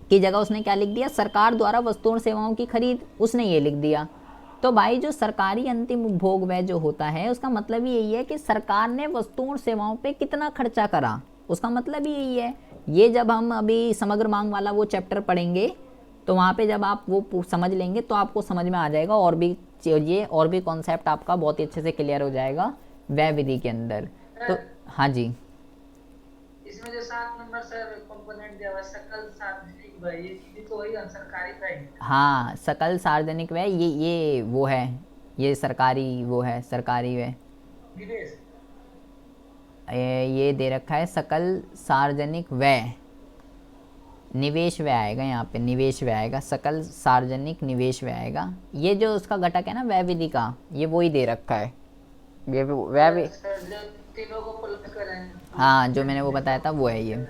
की जगह उसने क्या लिख दिया, सरकार द्वारा वस्तुओं और सेवाओं की खरीद, उसने ये लिख दिया। तो भाई जो सरकारी अंतिम उपभोग व्यय जो होता है उसका मतलब ही यही है कि सरकार ने वस्तुओं और सेवाओं पे कितना खर्चा करा, उसका मतलब ही यही है। ये जब हम अभी समग्र मांग वाला वो चैप्टर पढ़ेंगे तो वहाँ पे जब आप वो समझ लेंगे तो आपको समझ में आ जाएगा, और भी चीज़ें और भी कॉन्सेप्ट आपका बहुत ही अच्छे से क्लियर हो जाएगा व्यय विधि के अंदर। तो हाँ जी, इसमें जो 7 नंबर सर कंपोनेंट दिया हुआ है, सकल सार्वजनिक व्यय, ये चीजें तो वही सरकारी व्यय। हाँ सकल सार्वजनिक व्यय, ये वो है, ये सरकारी वो है, सरकारी व्यय। निवेश, ये दे रखा है सकल सार्वजनिक व्यय, निवेश व्यय आएगा यहाँ पे, निवेश व्यय आएगा, सकल सार्वजनिक निवेश व्यय आएगा। ये जो उसका घटक है ना व्यय विधि का, ये वो ही दे रखा है, ये व्यय, सर जो तीनों को प्लस करें। हाँ जो मैंने वो बताया था वो है ये।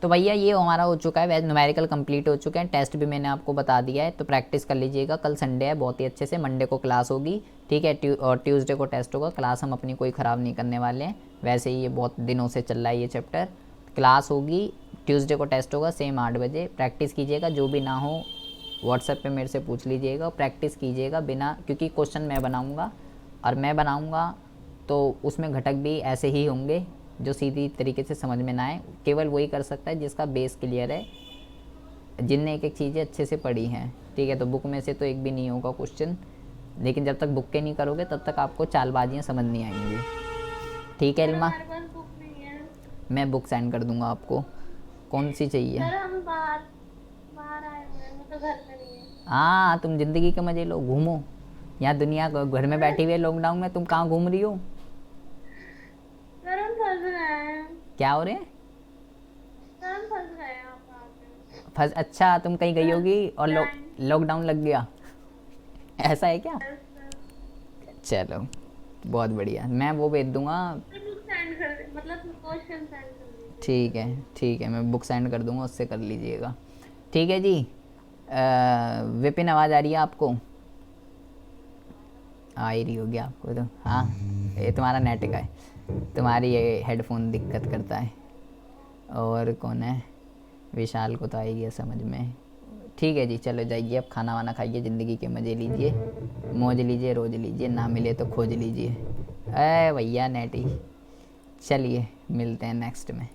तो भैया ये हमारा हो चुका है, वैसे न्यूमेरिकल कंप्लीट हो चुके हैं, टेस्ट भी मैंने आपको बता दिया है, तो प्रैक्टिस कर लीजिएगा। कल संडे है, बहुत ही अच्छे से, मंडे को क्लास होगी, ठीक है, और ट्यूसडे को टेस्ट होगा। क्लास हम अपनी कोई ख़राब नहीं करने वाले हैं, वैसे ही ये बहुत दिनों से चल रहा है ये चैप्टर। क्लास होगी, ट्यूसडे को टेस्ट होगा सेम 8 बजे। प्रैक्टिस कीजिएगा, जो भी ना हो व्हाट्सएप पे मेरे से पूछ लीजिएगा, प्रैक्टिस कीजिएगा बिना, क्योंकि क्वेश्चन मैं बनाऊँगा और मैं बनाऊँगा तो उसमें घटक भी ऐसे ही होंगे जो सीधी तरीके से समझ में ना आए। केवल वही कर सकता है जिसका बेस क्लियर है, जिनने एक एक चीज़ें अच्छे से पढ़ी हैं, ठीक है। तो बुक में से तो एक भी नहीं होगा क्वेश्चन, लेकिन जब तक बुक के नहीं करोगे तब तक आपको चालबाजियाँ समझ नहीं आएंगी, ठीक है इल्मा। मैं बुक सेंड कर दूंगा आपको, कौन सी चाहिए। सर हम बाहर आए हुए हैं, तो घर में नहीं है। हाँ तुम ज़िंदगी के मज़े लो, घूमो, यहाँ दुनिया घर में बैठी हुई है लॉकडाउन में, तुम कहाँ घूम रही हो। सर हम फंस गए हैं। क्या हो रहे हैं, सर हम फंस गए हैं वहाँ पे। फंस, अच्छा तुम कहीं गई होगी और लॉकडाउन लग गया, ऐसा है क्या। चलो बहुत बढ़िया, मैं वो भेज दूंगा, बुक सेंड कर दे, मतलब क्वेश्चन सेंड कर दीजिए। ठीक है ठीक है, मैं बुक सेंड कर दूंगा, उससे कर लीजिएगा, ठीक है जी। विपिन आवाज़ आ रही है आपको, आ ही रही होगी आपको तो, हाँ ये तुम्हारा नेट का है, तुम्हारी ये हेडफोन दिक्कत करता है। और कौन है, विशाल को तो आएगी समझ में, ठीक है जी। चलो जाइए अब, खाना वाना खाइए, ज़िंदगी के मज़े लीजिए, मौज लीजिए, रोज़ लीजिए, ना मिले तो खोज लीजिए। अरे भैया नेट ही, चलिए मिलते हैं नेक्स्ट में।